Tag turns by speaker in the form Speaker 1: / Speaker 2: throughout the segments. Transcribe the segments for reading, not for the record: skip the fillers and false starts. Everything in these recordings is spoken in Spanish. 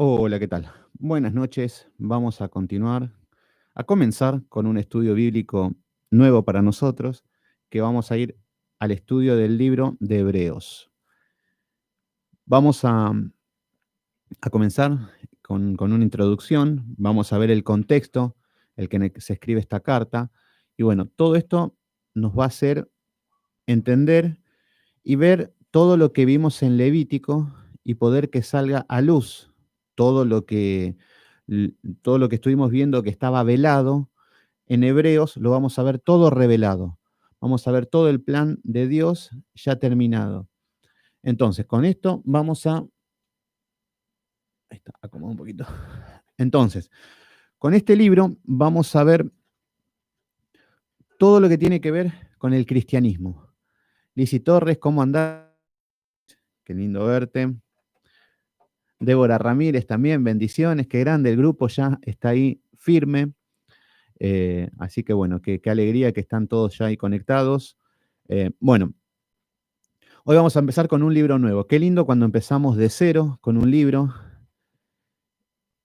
Speaker 1: Hola, ¿qué tal? Buenas noches. Vamos a comenzar con un estudio bíblico nuevo para nosotros, que vamos a ir al estudio del libro de Hebreos. Vamos a comenzar con una introducción, vamos a ver el contexto, en el que se escribe esta carta, y bueno, todo esto nos va a hacer entender y ver todo lo que vimos en Levítico y poder que salga a luz todo lo que, l- todo lo que estuvimos viendo que estaba velado. En Hebreos lo vamos a ver todo revelado. Vamos a ver todo el plan de Dios ya terminado. Entonces, con esto vamos a... Ahí está, acomodo un poquito. Entonces, con este libro vamos a ver todo lo que tiene que ver con el cristianismo. Lizzy Torres, ¿cómo andás? Qué lindo verte. Débora Ramírez también, bendiciones, qué grande, el grupo ya está ahí firme. Así que bueno, qué alegría que están todos ya ahí conectados. Bueno, hoy vamos a empezar con un libro nuevo. Qué lindo cuando empezamos de cero con un libro.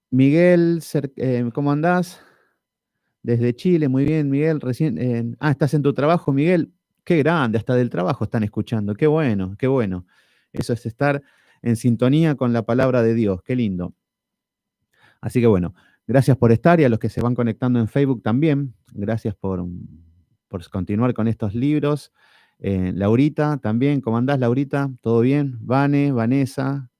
Speaker 1: Miguel, ¿cómo andás? Desde Chile, muy bien, Miguel. Recién, estás en tu trabajo, Miguel. Qué grande, hasta del trabajo están escuchando. Qué bueno, qué bueno. Eso es estar en sintonía con la palabra de Dios. Qué lindo. Así que bueno, gracias por estar y a los que se van conectando en Facebook también. Gracias por continuar con estos libros. Laurita también, ¿cómo andás, Laurita? ¿Todo bien? Vane, Vanessa,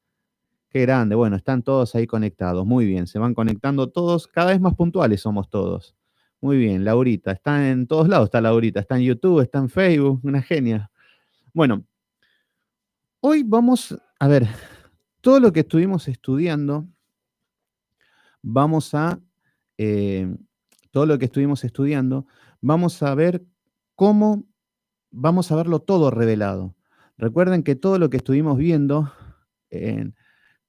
Speaker 1: qué grande. Bueno, están todos ahí conectados. Muy bien, se van conectando todos. Cada vez más puntuales somos todos. Muy bien, Laurita. Está en todos lados, está Laurita. Está en YouTube, está en Facebook. Una genia. Bueno, hoy vamos a ver todo lo que estuvimos estudiando. Vamos a eh, todo lo que estuvimos estudiando, vamos a ver cómo, vamos a verlo todo revelado. Recuerden que todo lo que estuvimos viendo, eh,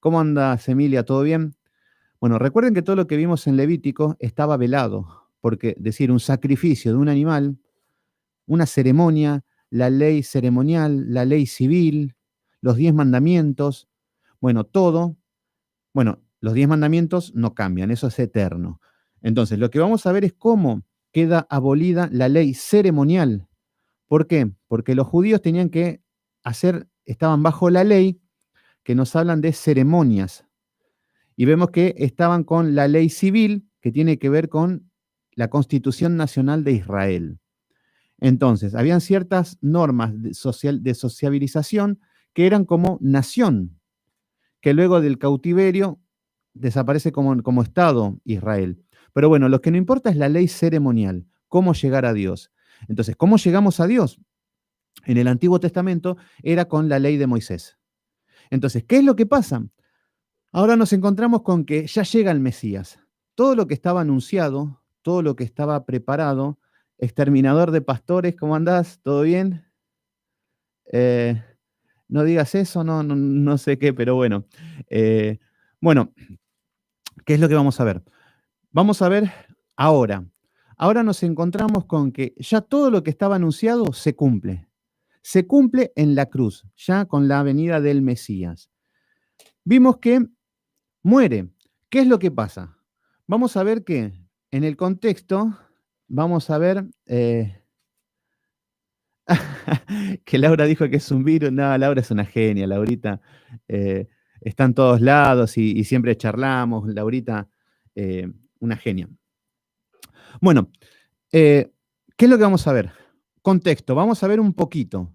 Speaker 1: ¿cómo andas, Emilia? ¿Todo bien? Bueno, recuerden que todo lo que vimos en Levítico estaba velado, porque decir un sacrificio de un animal, una ceremonia, la ley ceremonial, la ley civil, los 10 mandamientos, bueno, todo. Bueno, los 10 mandamientos no cambian, eso es eterno. Entonces, lo que vamos a ver es cómo queda abolida la ley ceremonial. ¿Por qué? Porque los judíos tenían que estaban bajo la ley que nos hablan de ceremonias. Y vemos que estaban con la ley civil, que tiene que ver con la Constitución Nacional de Israel. Entonces, habían ciertas normas de sociabilización que eran como nación, que luego del cautiverio desaparece como Estado Israel. Pero bueno, lo que no importa es la ley ceremonial, cómo llegar a Dios. Entonces, ¿cómo llegamos a Dios? En el Antiguo Testamento era con la ley de Moisés. Entonces, ¿qué es lo que pasa? Ahora nos encontramos con que ya llega el Mesías. Todo lo que estaba anunciado, todo lo que estaba preparado, exterminador de pastores, ¿cómo andás? ¿Todo bien? Eh, no digas eso, no sé qué, pero bueno. Eh, bueno, ¿qué es lo que vamos a ver? Vamos a ver ahora. Ahora nos encontramos con que ya todo lo que estaba anunciado se cumple. Se cumple en la cruz, ya con la venida del Mesías. Vimos que muere. ¿Qué es lo que pasa? Vamos a ver que en el contexto, vamos a ver que Laura dijo que es un virus. No, Laura es una genia, Laurita. eh, está en todos lados y siempre charlamos. Laurita, una genia. Bueno, ¿qué es lo que vamos a ver? Contexto. Vamos a ver un poquito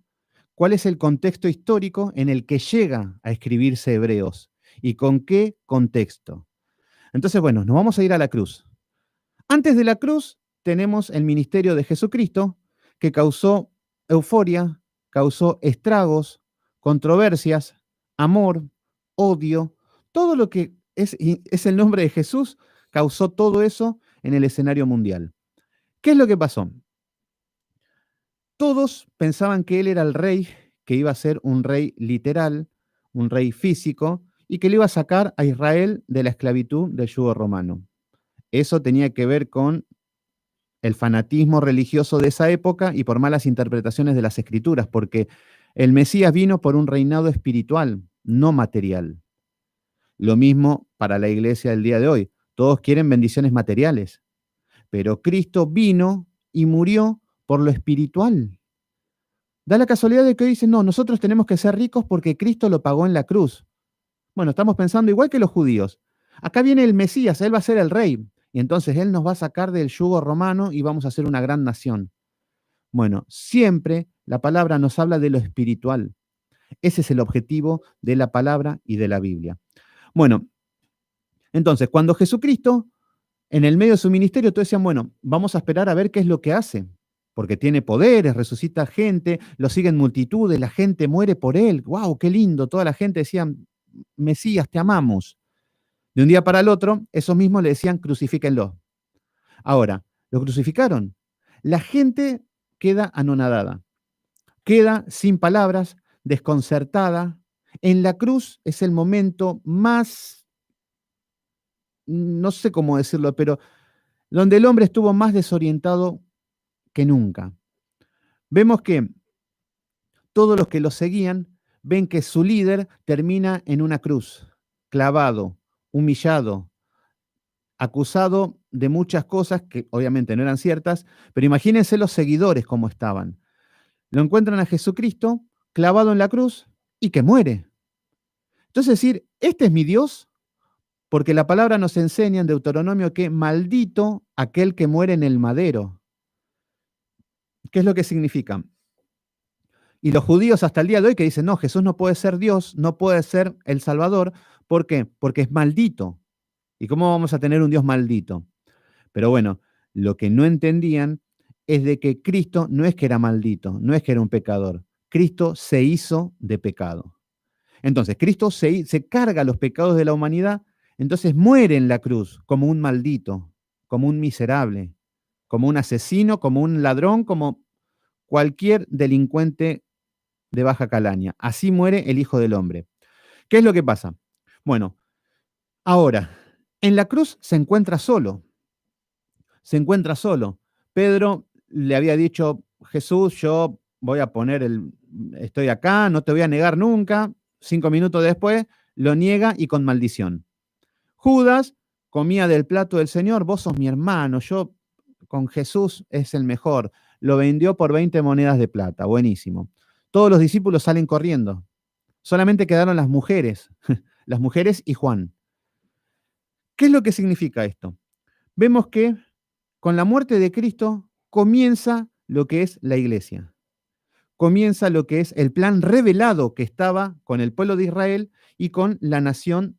Speaker 1: cuál es el contexto histórico en el que llega a escribirse Hebreos y con qué contexto. Entonces, bueno, nos vamos a ir a la cruz. Antes de la cruz tenemos el ministerio de Jesucristo que causó euforia, causó estragos, controversias, amor, odio, todo lo que es el nombre de Jesús causó todo eso en el escenario mundial. ¿Qué es lo que pasó? Todos pensaban que él era el rey, que iba a ser un rey literal, un rey físico, y que le iba a sacar a Israel de la esclavitud del yugo romano. Eso tenía que ver con el fanatismo religioso de esa época y por malas interpretaciones de las escrituras, porque el Mesías vino por un reinado espiritual, no material. Lo mismo para la iglesia del día de hoy. Todos quieren bendiciones materiales, pero Cristo vino y murió por lo espiritual. Da la casualidad de que hoy dicen, no, nosotros tenemos que ser ricos porque Cristo lo pagó en la cruz. Bueno, estamos pensando igual que los judíos. Acá viene el Mesías, Él va a ser el rey. Y entonces Él nos va a sacar del yugo romano y vamos a ser una gran nación. Bueno, siempre la palabra nos habla de lo espiritual. Ese es el objetivo de la palabra y de la Biblia. Bueno, entonces, cuando Jesucristo, en el medio de su ministerio, todos decían, bueno, vamos a esperar a ver qué es lo que hace, porque tiene poderes, resucita gente, lo siguen multitudes, la gente muere por Él. ¡Wow, qué lindo! Toda la gente decía, Mesías, te amamos. De un día para el otro, esos mismos le decían, crucifíquenlo. Ahora, lo crucificaron. La gente queda anonadada, queda sin palabras, desconcertada. En la cruz es el momento más, no sé cómo decirlo, pero donde el hombre estuvo más desorientado que nunca. Vemos que todos los que lo seguían ven que su líder termina en una cruz, clavado, humillado, acusado de muchas cosas que obviamente no eran ciertas, pero imagínense los seguidores cómo estaban. Lo encuentran a Jesucristo clavado en la cruz y que muere. Entonces decir, este es mi Dios, porque la palabra nos enseña en Deuteronomio que maldito aquel que muere en el madero. ¿Qué es lo que significa? Y los judíos hasta el día de hoy que dicen, no, Jesús no puede ser Dios, no puede ser el Salvador. ¿Por qué? Porque es maldito. ¿Y cómo vamos a tener un Dios maldito? Pero bueno, lo que no entendían es de que Cristo no es que era maldito, no es que era un pecador. Cristo se hizo de pecado. Entonces, Cristo se carga los pecados de la humanidad, entonces muere en la cruz como un maldito, como un miserable, como un asesino, como un ladrón, como cualquier delincuente de baja calaña. Así muere el Hijo del Hombre. ¿Qué es lo que pasa? Bueno, ahora, en la cruz se encuentra solo. Se encuentra solo. Pedro le había dicho, Jesús, yo voy a poner estoy acá, no te voy a negar nunca. 5 minutos después, lo niega y con maldición. Judas comía del plato del Señor, vos sos mi hermano, yo con Jesús es el mejor. Lo vendió por 20 monedas de plata, buenísimo. Todos los discípulos salen corriendo. Solamente quedaron las mujeres y Juan. ¿Qué es lo que significa esto? Vemos que con la muerte de Cristo comienza lo que es la iglesia. Comienza lo que es el plan revelado que estaba con el pueblo de Israel y con la nación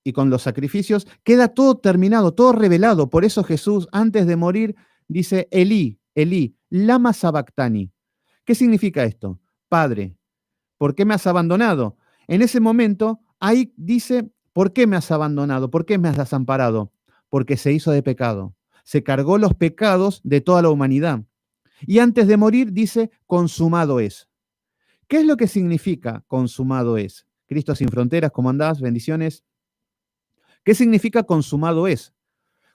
Speaker 1: y con los sacrificios. Queda todo terminado, todo revelado. Por eso Jesús, antes de morir, dice, Elí, Elí, lama sabactani. ¿Qué significa esto? Padre, ¿por qué me has abandonado? En ese momento, ahí dice, ¿por qué me has abandonado? ¿Por qué me has desamparado? Porque se hizo de pecado. Se cargó los pecados de toda la humanidad. Y antes de morir dice, consumado es. ¿Qué es lo que significa consumado es? Cristo sin fronteras, ¿cómo andás? Bendiciones. ¿Qué significa consumado es?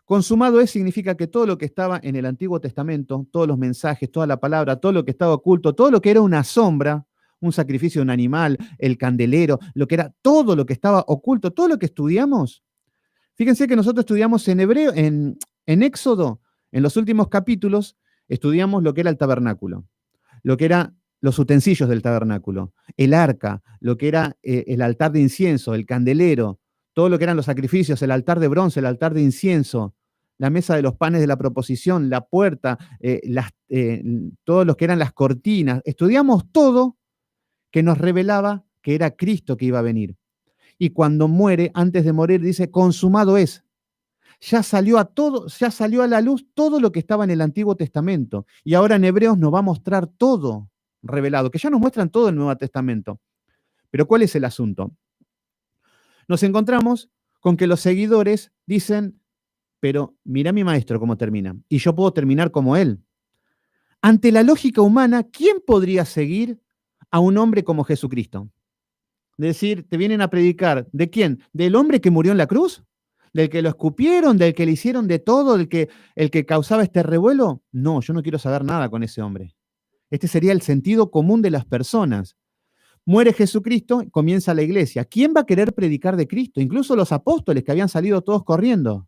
Speaker 1: Consumado es significa que todo lo que estaba en el Antiguo Testamento, todos los mensajes, toda la palabra, todo lo que estaba oculto, todo lo que era una sombra, un sacrificio de un animal, el candelero, lo que era todo lo que estaba oculto, todo lo que estudiamos. Fíjense que nosotros estudiamos en Hebreo, en Éxodo, en los últimos capítulos, estudiamos lo que era el tabernáculo, lo que eran los utensilios del tabernáculo, el arca, lo que era el altar de incienso, el candelero, todo lo que eran los sacrificios, el altar de bronce, el altar de incienso, la mesa de los panes de la proposición, la puerta, todo lo que eran las cortinas. Estudiamos todo que nos revelaba que era Cristo que iba a venir. Y cuando muere, antes de morir, dice, consumado es. Ya salió ya salió a la luz todo lo que estaba en el Antiguo Testamento. Y ahora en Hebreos nos va a mostrar todo revelado, que ya nos muestran todo el Nuevo Testamento. Pero ¿cuál es el asunto? Nos encontramos con que los seguidores dicen, pero mira mi maestro cómo termina, y yo puedo terminar como él. Ante la lógica humana, ¿quién podría seguir a un hombre como Jesucristo? Decir, te vienen a predicar, ¿de quién? ¿Del hombre que murió en la cruz? ¿Del que lo escupieron? ¿Del que le hicieron de todo? ¿El que causaba este revuelo? No, yo no quiero saber nada con ese hombre. Este sería el sentido común de las personas. Muere Jesucristo, comienza la iglesia. ¿Quién va a querer predicar de Cristo? Incluso los apóstoles que habían salido todos corriendo.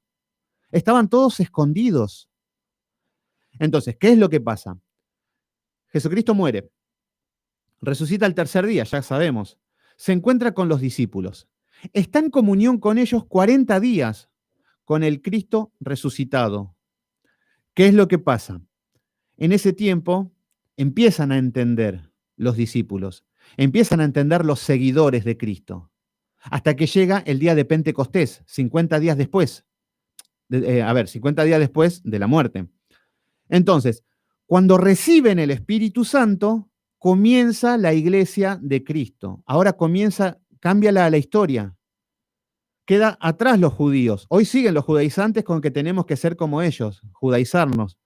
Speaker 1: Estaban todos escondidos. Entonces, ¿qué es lo que pasa? Jesucristo muere, resucita el tercer día, ya sabemos. Se encuentra con los discípulos. Está en comunión con ellos 40 días con el Cristo resucitado. ¿Qué es lo que pasa? En ese tiempo empiezan a entender los discípulos, empiezan a entender los seguidores de Cristo, hasta que llega el día de Pentecostés, 50 días después. 50 días después de la muerte. Entonces, cuando reciben el Espíritu Santo, comienza la iglesia de Cristo. Ahora cambia la historia. Queda atrás los judíos. Hoy siguen los judaizantes con que tenemos que ser como ellos, judaizarnos.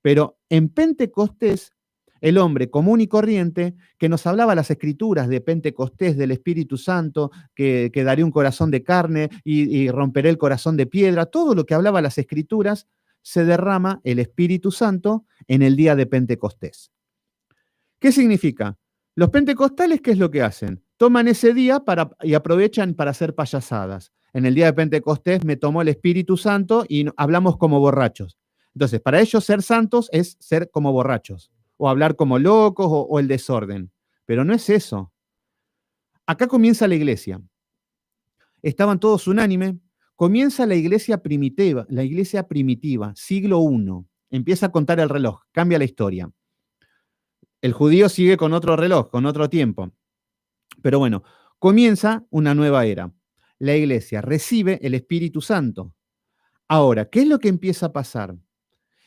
Speaker 1: Pero en Pentecostés, el hombre común y corriente que nos hablaba las escrituras de Pentecostés, del Espíritu Santo, que daré un corazón de carne y romperé el corazón de piedra, todo lo que hablaba las escrituras, se derrama el Espíritu Santo en el día de Pentecostés. ¿Qué significa? Los pentecostales, ¿qué es lo que hacen? Toman ese día y aprovechan para hacer payasadas. En el día de Pentecostés me tomó el Espíritu Santo y hablamos como borrachos. Entonces, para ellos ser santos es ser como borrachos, o hablar como locos, o el desorden. Pero no es eso. Acá comienza la iglesia. Estaban todos unánime. Comienza la iglesia primitiva, siglo I. Empieza a contar el reloj, cambia la historia. El judío sigue con otro reloj, con otro tiempo. Pero bueno, comienza una nueva era. La iglesia recibe el Espíritu Santo. Ahora, ¿qué es lo que empieza a pasar?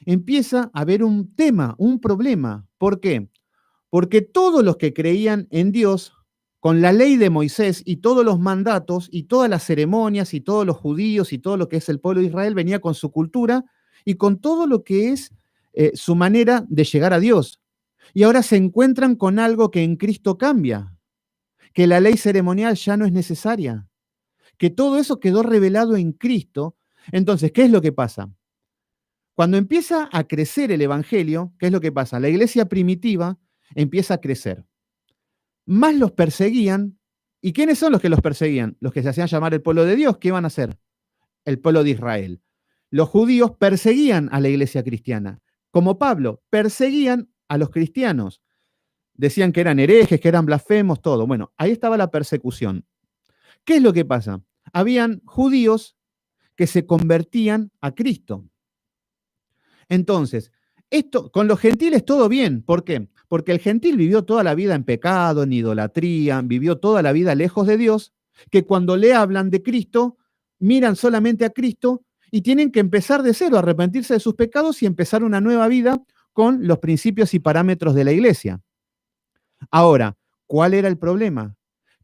Speaker 1: Empieza a haber un tema, un problema. ¿Por qué? Porque todos los que creían en Dios, con la ley de Moisés y todos los mandatos y todas las ceremonias y todos los judíos y todo lo que es el pueblo de Israel, venía con su cultura y con todo lo que es su manera de llegar a Dios. Y ahora se encuentran con algo que en Cristo cambia, que la ley ceremonial ya no es necesaria, que todo eso quedó revelado en Cristo. Entonces, ¿qué es lo que pasa? Cuando empieza a crecer el Evangelio, ¿qué es lo que pasa? La iglesia primitiva empieza a crecer. Más los perseguían. ¿Y quiénes son los que los perseguían? Los que se hacían llamar el pueblo de Dios. ¿Qué iban a hacer? El pueblo de Israel. Los judíos perseguían a la iglesia cristiana. Como Pablo, perseguían a los cristianos. Decían que eran herejes, que eran blasfemos, todo. Bueno, ahí estaba la persecución. ¿Qué es lo que pasa? Habían judíos que se convertían a Cristo. Entonces, esto con los gentiles todo bien. ¿Por qué? Porque el gentil vivió toda la vida en pecado, en idolatría, vivió toda la vida lejos de Dios, que cuando le hablan de Cristo, miran solamente a Cristo y tienen que empezar de cero, arrepentirse de sus pecados y empezar una nueva vida con los principios y parámetros de la iglesia. Ahora, ¿cuál era el problema?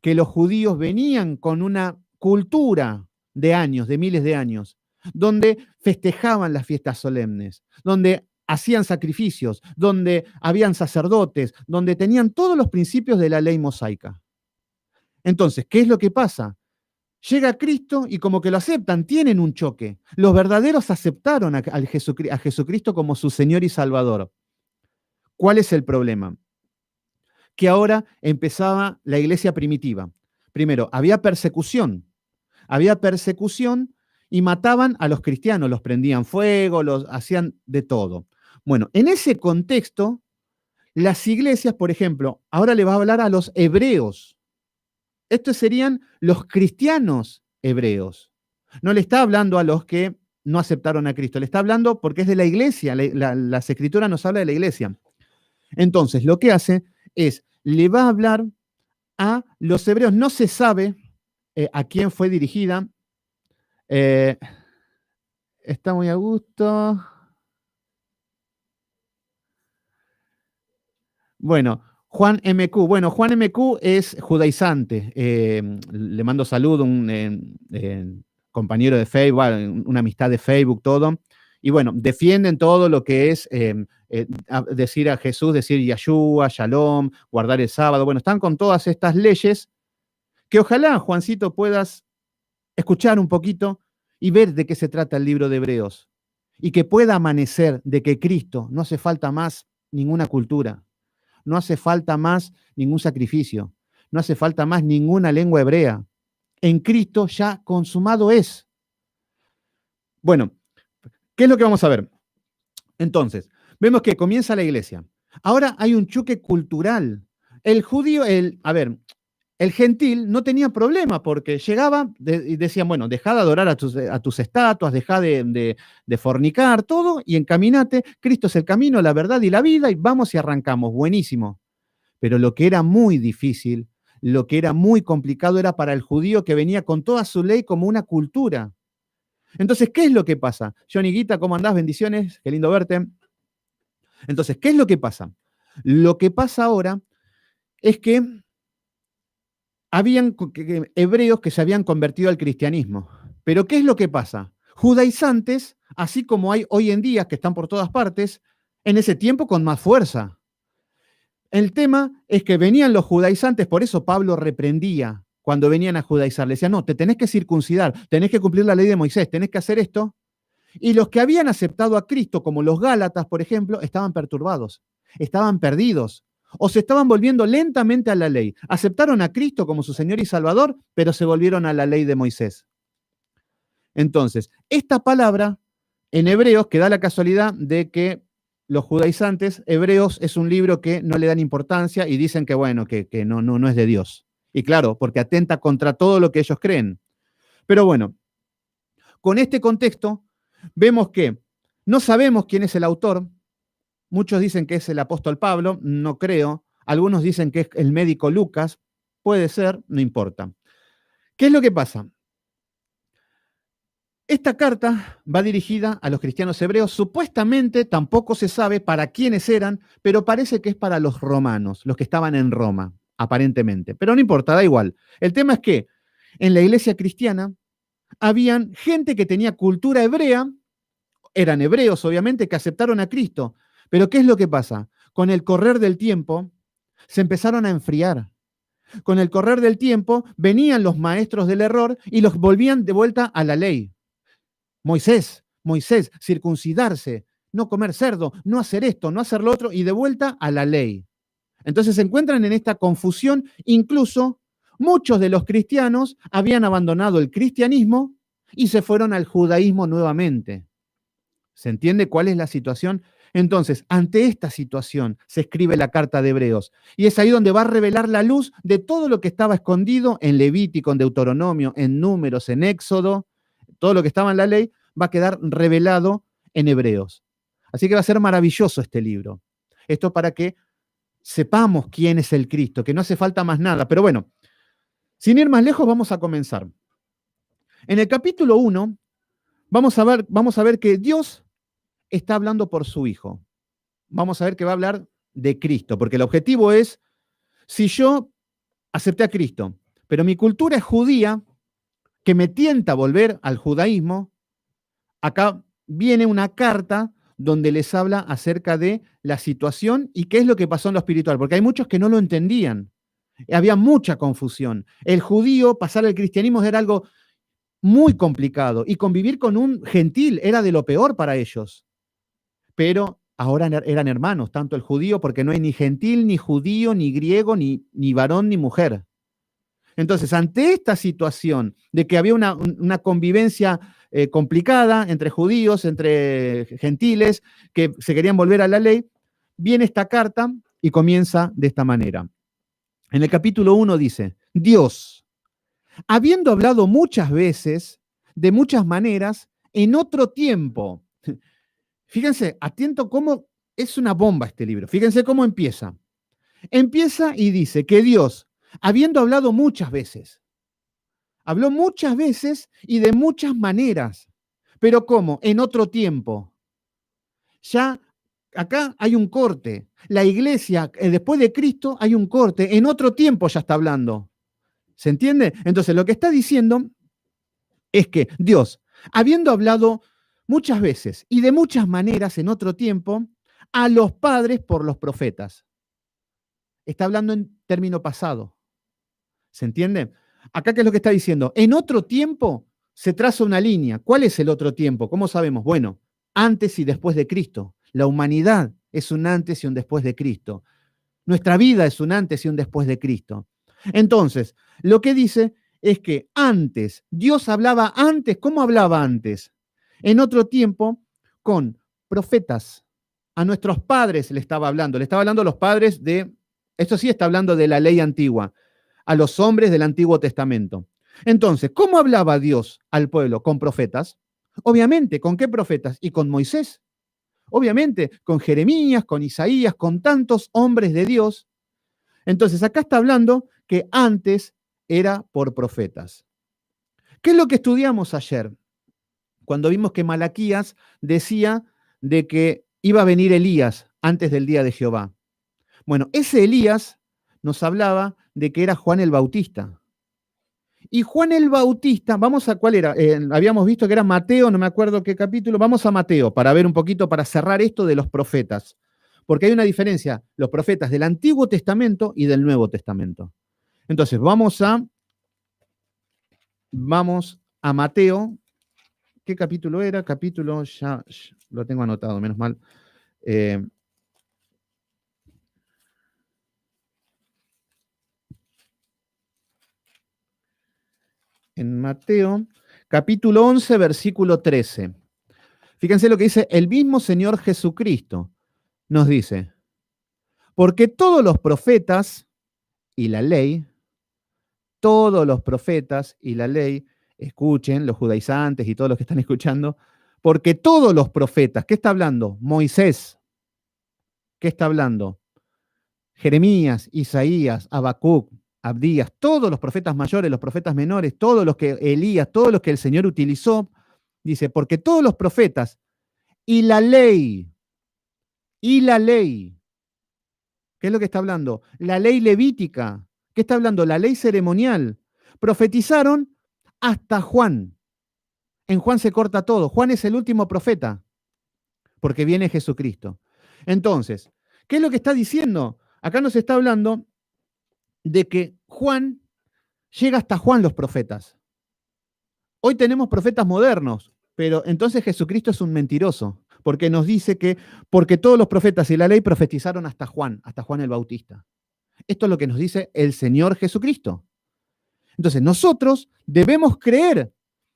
Speaker 1: Que los judíos venían con una cultura de años, de miles de años, donde festejaban las fiestas solemnes, donde hacían sacrificios, donde habían sacerdotes, donde tenían todos los principios de la ley mosaica. Entonces, ¿qué es lo que pasa? Llega Cristo y como que lo aceptan, tienen un choque. Los verdaderos aceptaron a Jesucristo como su Señor y Salvador. ¿Cuál es el problema? Que ahora empezaba la iglesia primitiva. Primero, había persecución y mataban a los cristianos, los prendían fuego, los hacían de todo. Bueno, en ese contexto, las iglesias, por ejemplo, ahora le va a hablar a los hebreos. Estos serían los cristianos hebreos. No le está hablando a los que no aceptaron a Cristo, le está hablando porque es de la iglesia, las escrituras nos habla de la iglesia. Entonces, lo que hace es, le va a hablar a los hebreos. No se sabe a quién fue dirigida. Está muy a gusto. Bueno, Juan MQ. Bueno, Juan MQ es judaizante. Le mando saludo, un compañero de Facebook, una amistad de Facebook, todo. Y bueno, defienden todo lo que es decir a Jesús, decir Yahshua, Shalom, guardar el sábado. Bueno, están con todas estas leyes que ojalá, Juancito, puedas escuchar un poquito y ver de qué se trata el libro de Hebreos. Y que pueda amanecer de que Cristo no hace falta más ninguna cultura, no hace falta más ningún sacrificio. no hace falta más ninguna lengua hebrea. En Cristo ya consumado es. Bueno, ¿qué es lo que vamos a ver? Entonces, vemos que comienza la iglesia. Ahora hay un choque cultural. El judío, el gentil no tenía problema porque llegaba y decían, bueno, dejá de adorar a tus estatuas, dejá de fornicar, todo, y encaminate. Cristo es el camino, la verdad y la vida, y vamos y arrancamos. Buenísimo. Pero lo que era muy difícil, lo que era muy complicado era para el judío que venía con toda su ley como una cultura. Entonces, ¿qué es lo que pasa? Johnny Guita, ¿cómo andás? Bendiciones, qué lindo verte. Entonces, ¿qué es lo que pasa? Lo que pasa ahora es que habían hebreos que se habían convertido al cristianismo. Pero ¿qué es lo que pasa? Judaizantes, así como hay hoy en día que están por todas partes, en ese tiempo con más fuerza. El tema es que venían los judaizantes, por eso Pablo reprendía cuando venían a judaizar. Le decía, no, te tenés que circuncidar, tenés que cumplir la ley de Moisés, tenés que hacer esto. Y los que habían aceptado a Cristo, como los Gálatas, por ejemplo, estaban perturbados, estaban perdidos, o se estaban volviendo lentamente a la ley. Aceptaron a Cristo como su Señor y Salvador, pero se volvieron a la ley de Moisés. Entonces, esta palabra en Hebreos, que da la casualidad de que los judaizantes, Hebreos es un libro que no le dan importancia y dicen que, bueno, que no es de Dios. Y claro, porque atenta contra todo lo que ellos creen. Pero bueno, con este contexto, vemos que no sabemos quién es el autor. Muchos dicen que es el apóstol Pablo, no creo. Algunos dicen que es el médico Lucas. Puede ser, no importa. ¿Qué es lo que pasa? Esta carta va dirigida a los cristianos hebreos. Supuestamente tampoco se sabe para quiénes eran, pero parece que es para los romanos, los que estaban en Roma, aparentemente. Pero no importa, da igual. El tema es que en la iglesia cristiana habían gente que tenía cultura hebrea, eran hebreos obviamente, que aceptaron a Cristo. Pero ¿qué es lo que pasa? Con el correr del tiempo se empezaron a enfriar. Con el correr del tiempo venían los maestros del error y los volvían de vuelta a la ley. Moisés, circuncidarse, no comer cerdo, no hacer esto, no hacer lo otro, y de vuelta a la ley. Entonces se encuentran en esta confusión. Incluso muchos de los cristianos habían abandonado el cristianismo y se fueron al judaísmo nuevamente. ¿Se entiende cuál es la situación? Entonces, ante esta situación se escribe la carta de Hebreos, y es ahí donde va a revelar la luz de todo lo que estaba escondido en Levítico, en Deuteronomio, en Números, en Éxodo. Todo lo que estaba en la ley va a quedar revelado en Hebreos. Así que va a ser maravilloso este libro. Esto para que sepamos quién es el Cristo, que no hace falta más nada. Pero bueno, sin ir más lejos, vamos a comenzar. En el capítulo 1, vamos a ver que Dios está hablando por su Hijo. Vamos a ver que va a hablar de Cristo, porque el objetivo es, si yo acepté a Cristo, pero mi cultura es judía, que me tienta a volver al judaísmo, acá viene una carta donde les habla acerca de la situación y qué es lo que pasó en lo espiritual, porque hay muchos que no lo entendían. Había mucha confusión. El judío, pasar al cristianismo era algo muy complicado, y convivir con un gentil era de lo peor para ellos. Pero ahora eran hermanos, tanto el judío, porque no hay ni gentil, ni judío, ni griego, ni varón, ni mujer. Entonces, ante esta situación de que había una convivencia complicada entre judíos, entre gentiles, que se querían volver a la ley, viene esta carta y comienza de esta manera. En el capítulo 1 dice, Dios, habiendo hablado muchas veces, de muchas maneras, en otro tiempo. Fíjense, atento cómo es una bomba este libro. Fíjense cómo empieza. Empieza y dice que Dios, habiendo hablado muchas veces, habló muchas veces y de muchas maneras. Pero ¿cómo? En otro tiempo. Ya acá hay un corte. La iglesia, después de Cristo, hay un corte. En otro tiempo ya está hablando. ¿Se entiende? Entonces, lo que está diciendo es que Dios, habiendo hablado muchas veces y de muchas maneras en otro tiempo, a los padres por los profetas. Está hablando en término pasado. ¿Se entiende? Acá, ¿qué es lo que está diciendo? En otro tiempo se traza una línea. ¿Cuál es el otro tiempo? ¿Cómo sabemos? Bueno, antes y después de Cristo. La humanidad es un antes y un después de Cristo. Nuestra vida es un antes y un después de Cristo. Entonces, lo que dice es que antes, Dios hablaba antes, ¿cómo hablaba antes? En otro tiempo, con profetas. A nuestros padres le estaba hablando a los padres de, esto sí está hablando de la ley antigua, a los hombres del Antiguo Testamento. Entonces, ¿cómo hablaba Dios al pueblo? Con profetas. Obviamente, ¿con qué profetas? Y con Moisés. Obviamente, con Jeremías, con Isaías, con tantos hombres de Dios. Entonces, acá está hablando que antes era por profetas. ¿Qué es lo que estudiamos ayer? Cuando vimos que Malaquías decía de que iba a venir Elías antes del día de Jehová. Bueno, ese Elías nos hablaba de que era Juan el Bautista. Y Juan el Bautista, vamos a cuál era, habíamos visto que era Mateo, no me acuerdo qué capítulo, vamos a Mateo para ver un poquito, para cerrar esto de los profetas. Porque hay una diferencia, los profetas del Antiguo Testamento y del Nuevo Testamento. Entonces, vamos a Mateo. ¿Qué capítulo era? Capítulo, ya lo tengo anotado, menos mal. En Mateo, capítulo 11, versículo 13. Fíjense lo que dice el mismo Señor Jesucristo. Nos dice, porque todos los profetas y la ley, todos los profetas y la ley, escuchen los judaizantes y todos los que están escuchando, porque todos los profetas, ¿qué está hablando? Moisés, ¿qué está hablando? Jeremías, Isaías, Habacuc, Abdías, todos los profetas mayores, los profetas menores, todos los que Elías, todos los que el Señor utilizó, dice, porque todos los profetas y la ley, ¿qué es lo que está hablando? La ley levítica, ¿qué está hablando? La ley ceremonial, profetizaron hasta Juan. En Juan se corta todo. Juan es el último profeta, porque viene Jesucristo. Entonces, ¿qué es lo que está diciendo? Acá nos está hablando de que Juan llega hasta Juan los profetas. Hoy tenemos profetas modernos, pero entonces Jesucristo es un mentiroso, porque nos dice que porque todos los profetas y la ley profetizaron hasta Juan el Bautista. Esto es lo que nos dice el Señor Jesucristo. Entonces, nosotros debemos creer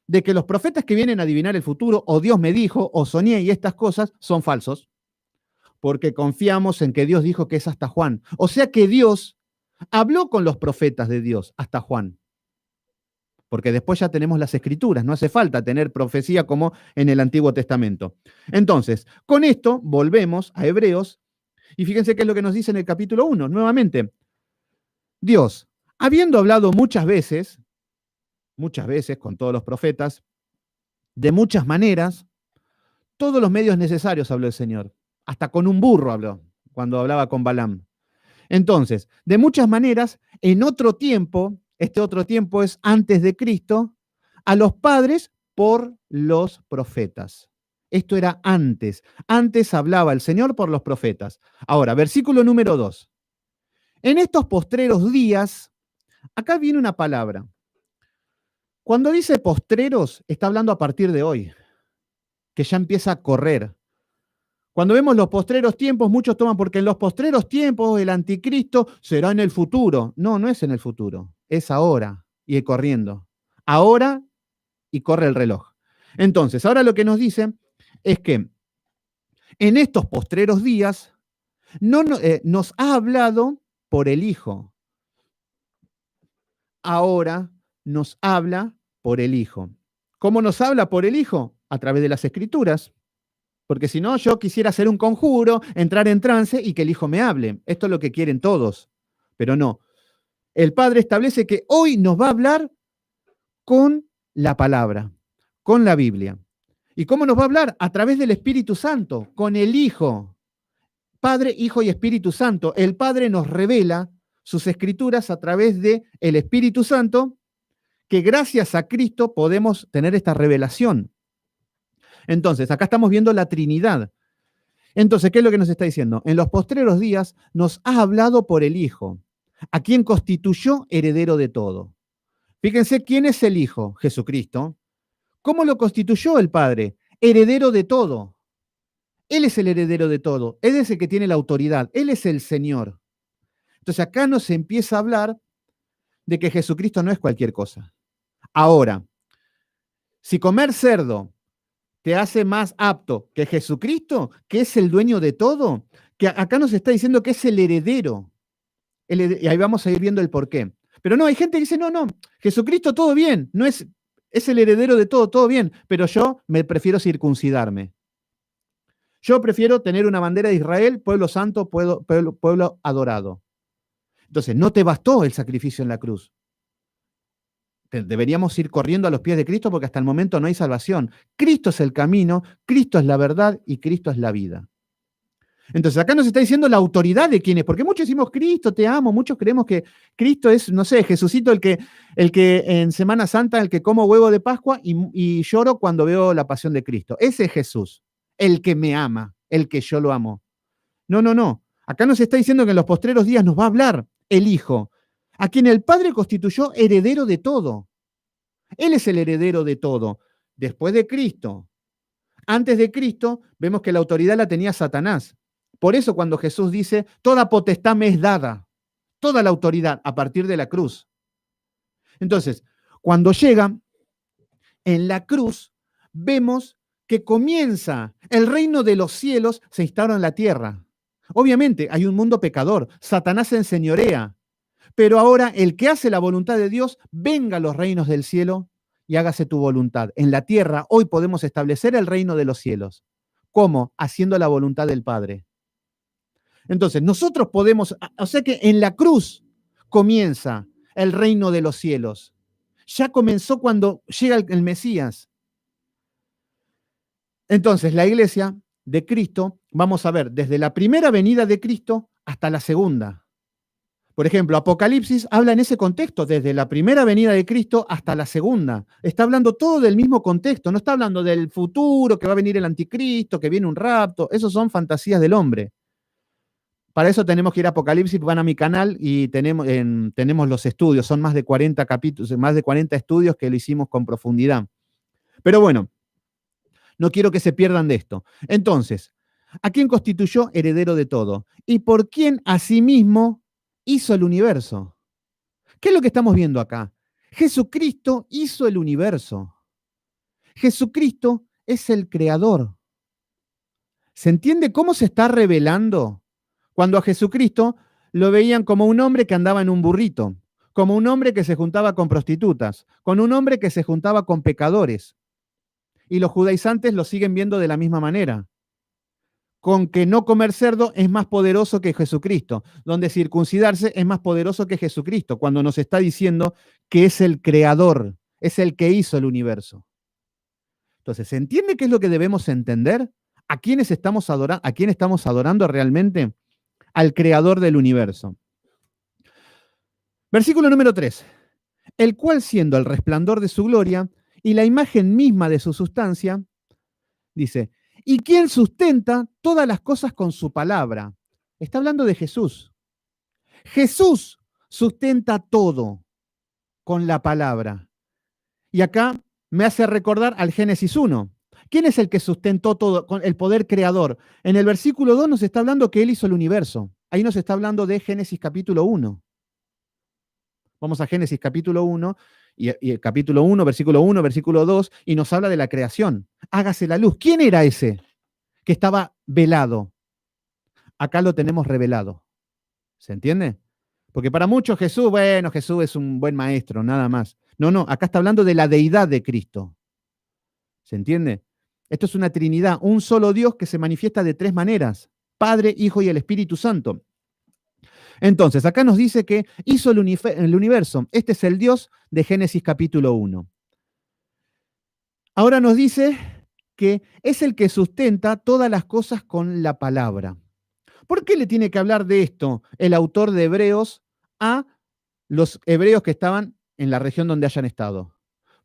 Speaker 1: de que los profetas que vienen a adivinar el futuro, o Dios me dijo, o soñé y estas cosas, son falsos, porque confiamos en que Dios dijo que es hasta Juan. O sea que Dios habló con los profetas de Dios hasta Juan, porque después ya tenemos las escrituras, no hace falta tener profecía como en el Antiguo Testamento. Entonces, con esto volvemos a Hebreos, y fíjense qué es lo que nos dice en el capítulo 1, nuevamente. Dios, habiendo hablado muchas veces con todos los profetas, de muchas maneras, todos los medios necesarios habló el Señor. Hasta con un burro habló, cuando hablaba con Balaam. Entonces, de muchas maneras, en otro tiempo, este otro tiempo es antes de Cristo, a los padres por los profetas. Esto era antes. Antes hablaba el Señor por los profetas. Ahora, versículo número 2. En estos postreros días, acá viene una palabra. Cuando dice postreros, está hablando a partir de hoy, que ya empieza a correr. Cuando vemos los postreros tiempos, muchos toman porque en los postreros tiempos el anticristo será en el futuro. No, no es en el futuro, es ahora y corriendo. Ahora y corre el reloj. Entonces, ahora lo que nos dice es que en estos postreros días nos ha hablado por el Hijo. Ahora nos habla por el Hijo. ¿Cómo nos habla por el Hijo? A través de las Escrituras. Porque si no, yo quisiera hacer un conjuro, entrar en trance y que el Hijo me hable. Esto es lo que quieren todos. Pero no. El Padre establece que hoy nos va a hablar con la palabra, con la Biblia. ¿Y cómo nos va a hablar? A través del Espíritu Santo, con el Hijo. Padre, Hijo y Espíritu Santo. El Padre nos revela sus escrituras a través del Espíritu Santo, que gracias a Cristo podemos tener esta revelación. Entonces, acá estamos viendo la Trinidad. Entonces, ¿qué es lo que nos está diciendo? En los postreros días nos ha hablado por el Hijo, a quien constituyó heredero de todo. Fíjense, ¿quién es el Hijo? Jesucristo. ¿Cómo lo constituyó el Padre? Heredero de todo. Él es el heredero de todo. Él es el que tiene la autoridad. Él es el Señor. Entonces, acá nos empieza a hablar de que Jesucristo no es cualquier cosa. Ahora, si comer cerdo te hace más apto que Jesucristo, que es el dueño de todo, que acá nos está diciendo que es el heredero. Y ahí vamos a ir viendo el porqué. Pero no, hay gente que dice, no, no, Jesucristo todo bien, no es el heredero de todo, todo bien, pero yo me prefiero circuncidarme. Yo prefiero tener una bandera de Israel, pueblo santo, pueblo adorado. Entonces, no te bastó el sacrificio en la cruz. Deberíamos ir corriendo a los pies de Cristo porque hasta el momento no hay salvación. Cristo es el camino, Cristo es la verdad y Cristo es la vida. Entonces acá nos está diciendo la autoridad de quién es, porque muchos decimos, Cristo, te amo, muchos creemos que Cristo es, no sé, Jesucito el que en Semana Santa, el que como huevo de Pascua y lloro cuando veo la pasión de Cristo. Ese es Jesús, el que me ama, el que yo lo amo. No, no, no. Acá nos está diciendo que en los postreros días nos va a hablar el Hijo, a quien el Padre constituyó heredero de todo. Él es el heredero de todo. Después de Cristo, antes de Cristo, vemos que la autoridad la tenía Satanás. Por eso cuando Jesús dice, toda potestad me es dada, toda la autoridad a partir de la cruz. Entonces, cuando llega en la cruz, vemos que comienza el reino de los cielos, se instaura en la tierra. Obviamente hay un mundo pecador, Satanás se enseñorea, pero ahora el que hace la voluntad de Dios, venga a los reinos del cielo y hágase tu voluntad. En la tierra hoy podemos establecer el reino de los cielos. ¿Cómo? Haciendo la voluntad del Padre. Entonces, nosotros podemos, o sea que en la cruz comienza el reino de los cielos. Ya comenzó cuando llega el Mesías. Entonces, la iglesia de Cristo, vamos a ver, desde la primera venida de Cristo hasta la segunda. Por ejemplo, Apocalipsis habla en ese contexto, desde la primera venida de Cristo hasta la segunda. Está hablando todo del mismo contexto, no está hablando del futuro, que va a venir el anticristo, que viene un rapto. Esos son fantasías del hombre. Para eso tenemos que ir a Apocalipsis, van a mi canal y tenemos los estudios. Son más de 40 capítulos, más de 40 estudios que lo hicimos con profundidad. Pero bueno, no quiero que se pierdan de esto. Entonces, ¿a quién constituyó heredero de todo? ¿Y por quién asimismo hizo el universo? ¿Qué es lo que estamos viendo acá? Jesucristo hizo el universo. Jesucristo es el creador. ¿Se entiende cómo se está revelando? Cuando a Jesucristo lo veían como un hombre que andaba en un burrito, como un hombre que se juntaba con prostitutas, con un hombre que se juntaba con pecadores. Y los judaizantes lo siguen viendo de la misma manera. Con que no comer cerdo es más poderoso que Jesucristo, donde circuncidarse es más poderoso que Jesucristo, cuando nos está diciendo que es el creador, es el que hizo el universo. Entonces, ¿se entiende qué es lo que debemos entender? ¿A quién estamos adorando realmente? Al creador del universo. Versículo número 3. El cual, siendo el resplandor de su gloria y la imagen misma de su sustancia, dice, ¿y quién sustenta todas las cosas con su palabra? Está hablando de Jesús. Jesús sustenta todo con la palabra. Y acá me hace recordar al Génesis 1. ¿Quién es el que sustentó todo con el poder creador? En el versículo 2 nos está hablando que Él hizo el universo. Ahí nos está hablando de Génesis capítulo 1. Vamos a Génesis capítulo 1, y el capítulo 1, versículo 2, y nos habla de la creación. Hágase la luz. ¿Quién era ese que estaba velado? Acá lo tenemos revelado. ¿Se entiende? Porque para muchos Jesús es un buen maestro, nada más. No, no, acá está hablando de la deidad de Cristo. ¿Se entiende? Esto es una Trinidad, un solo Dios que se manifiesta de tres maneras: Padre, Hijo y el Espíritu Santo. Entonces, acá nos dice que hizo el universo. Este es el Dios de Génesis capítulo 1. Ahora nos dice que es el que sustenta todas las cosas con la palabra. ¿Por qué le tiene que hablar de esto el autor de Hebreos a los hebreos que estaban en la región donde hayan estado?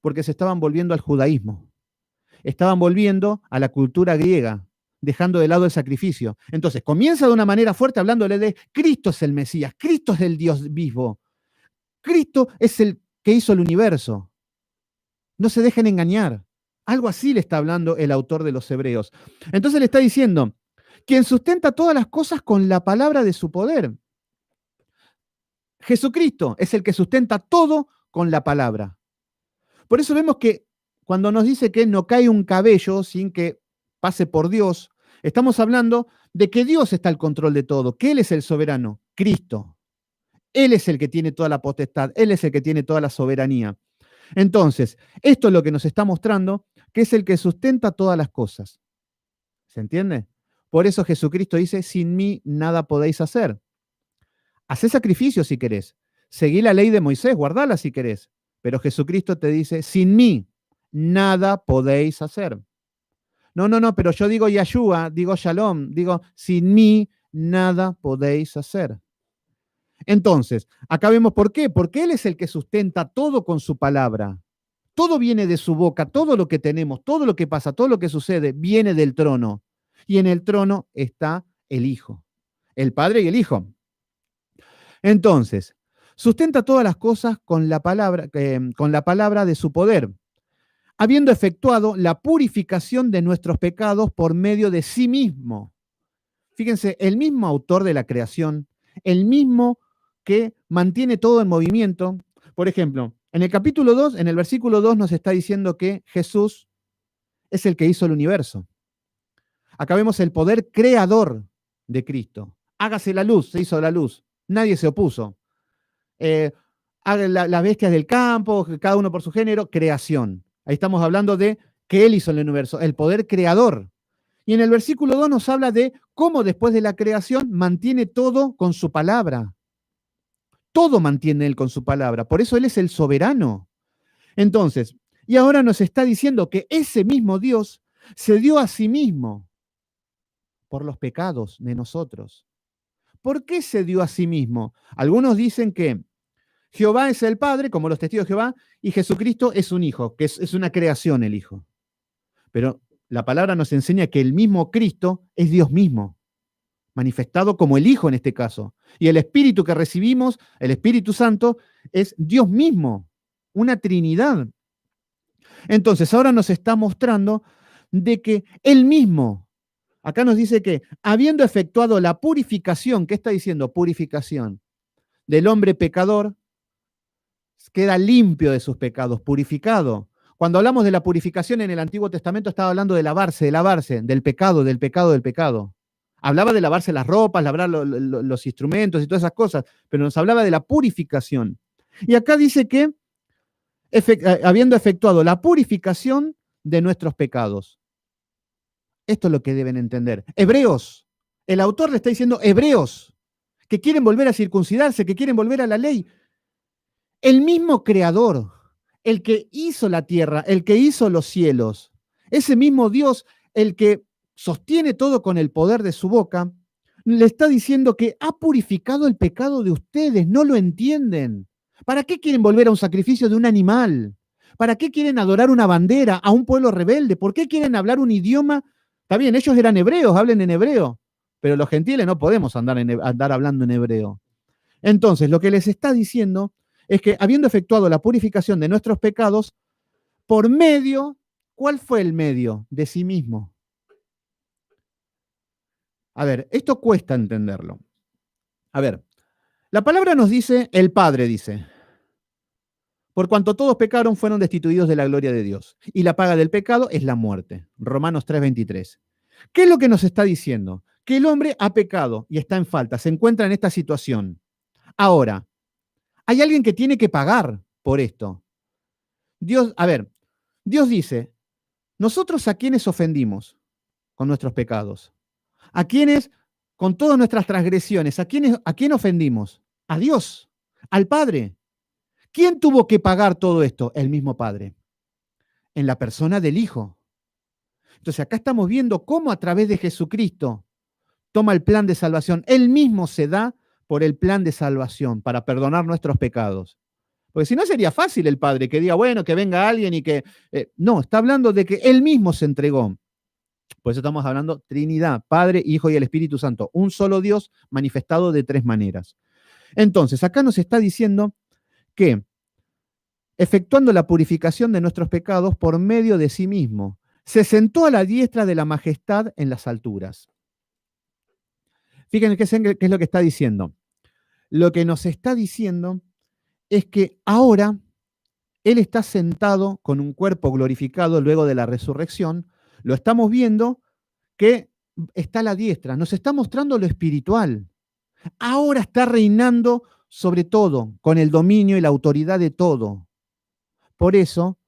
Speaker 1: Porque se estaban volviendo al judaísmo. Estaban volviendo a la cultura griega, dejando de lado el sacrificio. Entonces, comienza de una manera fuerte hablándole de Cristo es el Mesías, Cristo es el Dios vivo, Cristo es el que hizo el universo. No se dejen engañar. Algo así le está hablando el autor de los Hebreos. Entonces le está diciendo, quien sustenta todas las cosas con la palabra de su poder. Jesucristo es el que sustenta todo con la palabra. Por eso vemos que cuando nos dice que no cae un cabello sin que pase por Dios, estamos hablando de que Dios está al control de todo, que Él es el soberano, Cristo. Él es el que tiene toda la potestad, Él es el que tiene toda la soberanía. Entonces, esto es lo que nos está mostrando, que es el que sustenta todas las cosas. ¿Se entiende? Por eso Jesucristo dice, sin mí nada podéis hacer. Hacé sacrificio si querés. Seguí la ley de Moisés, guardala si querés. Pero Jesucristo te dice, sin mí nada podéis hacer. No, pero yo digo Yahshua, digo Shalom, digo, sin mí nada podéis hacer. Entonces, acá vemos por qué. Porque Él es el que sustenta todo con su palabra. Todo viene de su boca, todo lo que tenemos, todo lo que pasa, todo lo que sucede, viene del trono. Y en el trono está el Hijo, el Padre y el Hijo. Entonces, sustenta todas las cosas con la palabra de su poder, habiendo efectuado la purificación de nuestros pecados por medio de sí mismo. Fíjense, el mismo autor de la creación, el mismo que mantiene todo en movimiento. Por ejemplo, en el capítulo 2, en el versículo 2 nos está diciendo que Jesús es el que hizo el universo. Acá vemos el poder creador de Cristo. Hágase la luz, se hizo la luz. Nadie se opuso. Las bestias del campo, cada uno por su género, creación. Ahí estamos hablando de que Él hizo el universo, el poder creador. Y en el versículo 2 nos habla de cómo después de la creación mantiene todo con su palabra. Todo mantiene Él con su palabra. Por eso Él es el soberano. Entonces, y ahora nos está diciendo que ese mismo Dios se dio a sí mismo por los pecados de nosotros. ¿Por qué se dio a sí mismo? Algunos dicen que Jehová es el Padre, como los testigos de Jehová, y Jesucristo es un hijo, que es una creación el hijo. Pero la palabra nos enseña que el mismo Cristo es Dios mismo, manifestado como el Hijo en este caso. Y el Espíritu que recibimos, el Espíritu Santo, es Dios mismo, una Trinidad. Entonces ahora nos está mostrando de que Él mismo, acá nos dice que habiendo efectuado la purificación, ¿qué está diciendo? Purificación del hombre pecador, queda limpio de sus pecados, purificado. Cuando hablamos de la purificación en el Antiguo Testamento, estaba hablando de lavarse, del pecado, del pecado, del pecado. Hablaba de lavarse las ropas, lavar los instrumentos y todas esas cosas, pero nos hablaba de la purificación. Y acá dice que habiendo efectuado la purificación de nuestros pecados. Esto es lo que deben entender. Hebreos, el autor le está diciendo hebreos, que quieren volver a circuncidarse, que quieren volver a la ley. El mismo creador, el que hizo la tierra, el que hizo los cielos, ese mismo Dios, el que sostiene todo con el poder de su boca, le está diciendo que ha purificado el pecado de ustedes, no lo entienden. ¿Para qué quieren volver a un sacrificio de un animal? ¿Para qué quieren adorar una bandera a un pueblo rebelde? ¿Por qué quieren hablar un idioma? Está bien, ellos eran hebreos, hablen en hebreo, pero los gentiles no podemos andar hablando en hebreo. Entonces, lo que les está diciendo es que habiendo efectuado la purificación de nuestros pecados, por medio, ¿cuál fue el medio? De sí mismo. A ver, esto cuesta entenderlo. A ver, la palabra nos dice, el Padre dice, por cuanto todos pecaron, fueron destituidos de la gloria de Dios. Y la paga del pecado es la muerte. Romanos 3:23. ¿Qué es lo que nos está diciendo? Que el hombre ha pecado y está en falta, se encuentra en esta situación. Ahora, hay alguien que tiene que pagar por esto. Dios, a ver, Dios dice, nosotros a quienes ofendimos con nuestros pecados, a quienes con todas nuestras transgresiones, a quién ofendimos, a Dios, al Padre. ¿Quién tuvo que pagar todo esto? El mismo Padre, en la persona del Hijo. Entonces acá estamos viendo cómo a través de Jesucristo toma el plan de salvación. Él mismo se da por el plan de salvación para perdonar nuestros pecados. Porque si no sería fácil el Padre que diga, bueno, que venga alguien y que... no, está hablando de que Él mismo se entregó. Por eso estamos hablando Trinidad, Padre, Hijo y el Espíritu Santo. Un solo Dios manifestado de tres maneras. Entonces, acá nos está diciendo que efectuando la purificación de nuestros pecados por medio de sí mismo, se sentó a la diestra de la majestad en las alturas. Fíjense qué es lo que está diciendo. lo que nos está diciendo es que ahora Él está sentado con un cuerpo glorificado luego de la resurrección. Lo estamos viendo que está a la diestra. Nos está mostrando lo espiritual. Ahora está reinando sobre todo, con el dominio y la autoridad de todo. Por eso,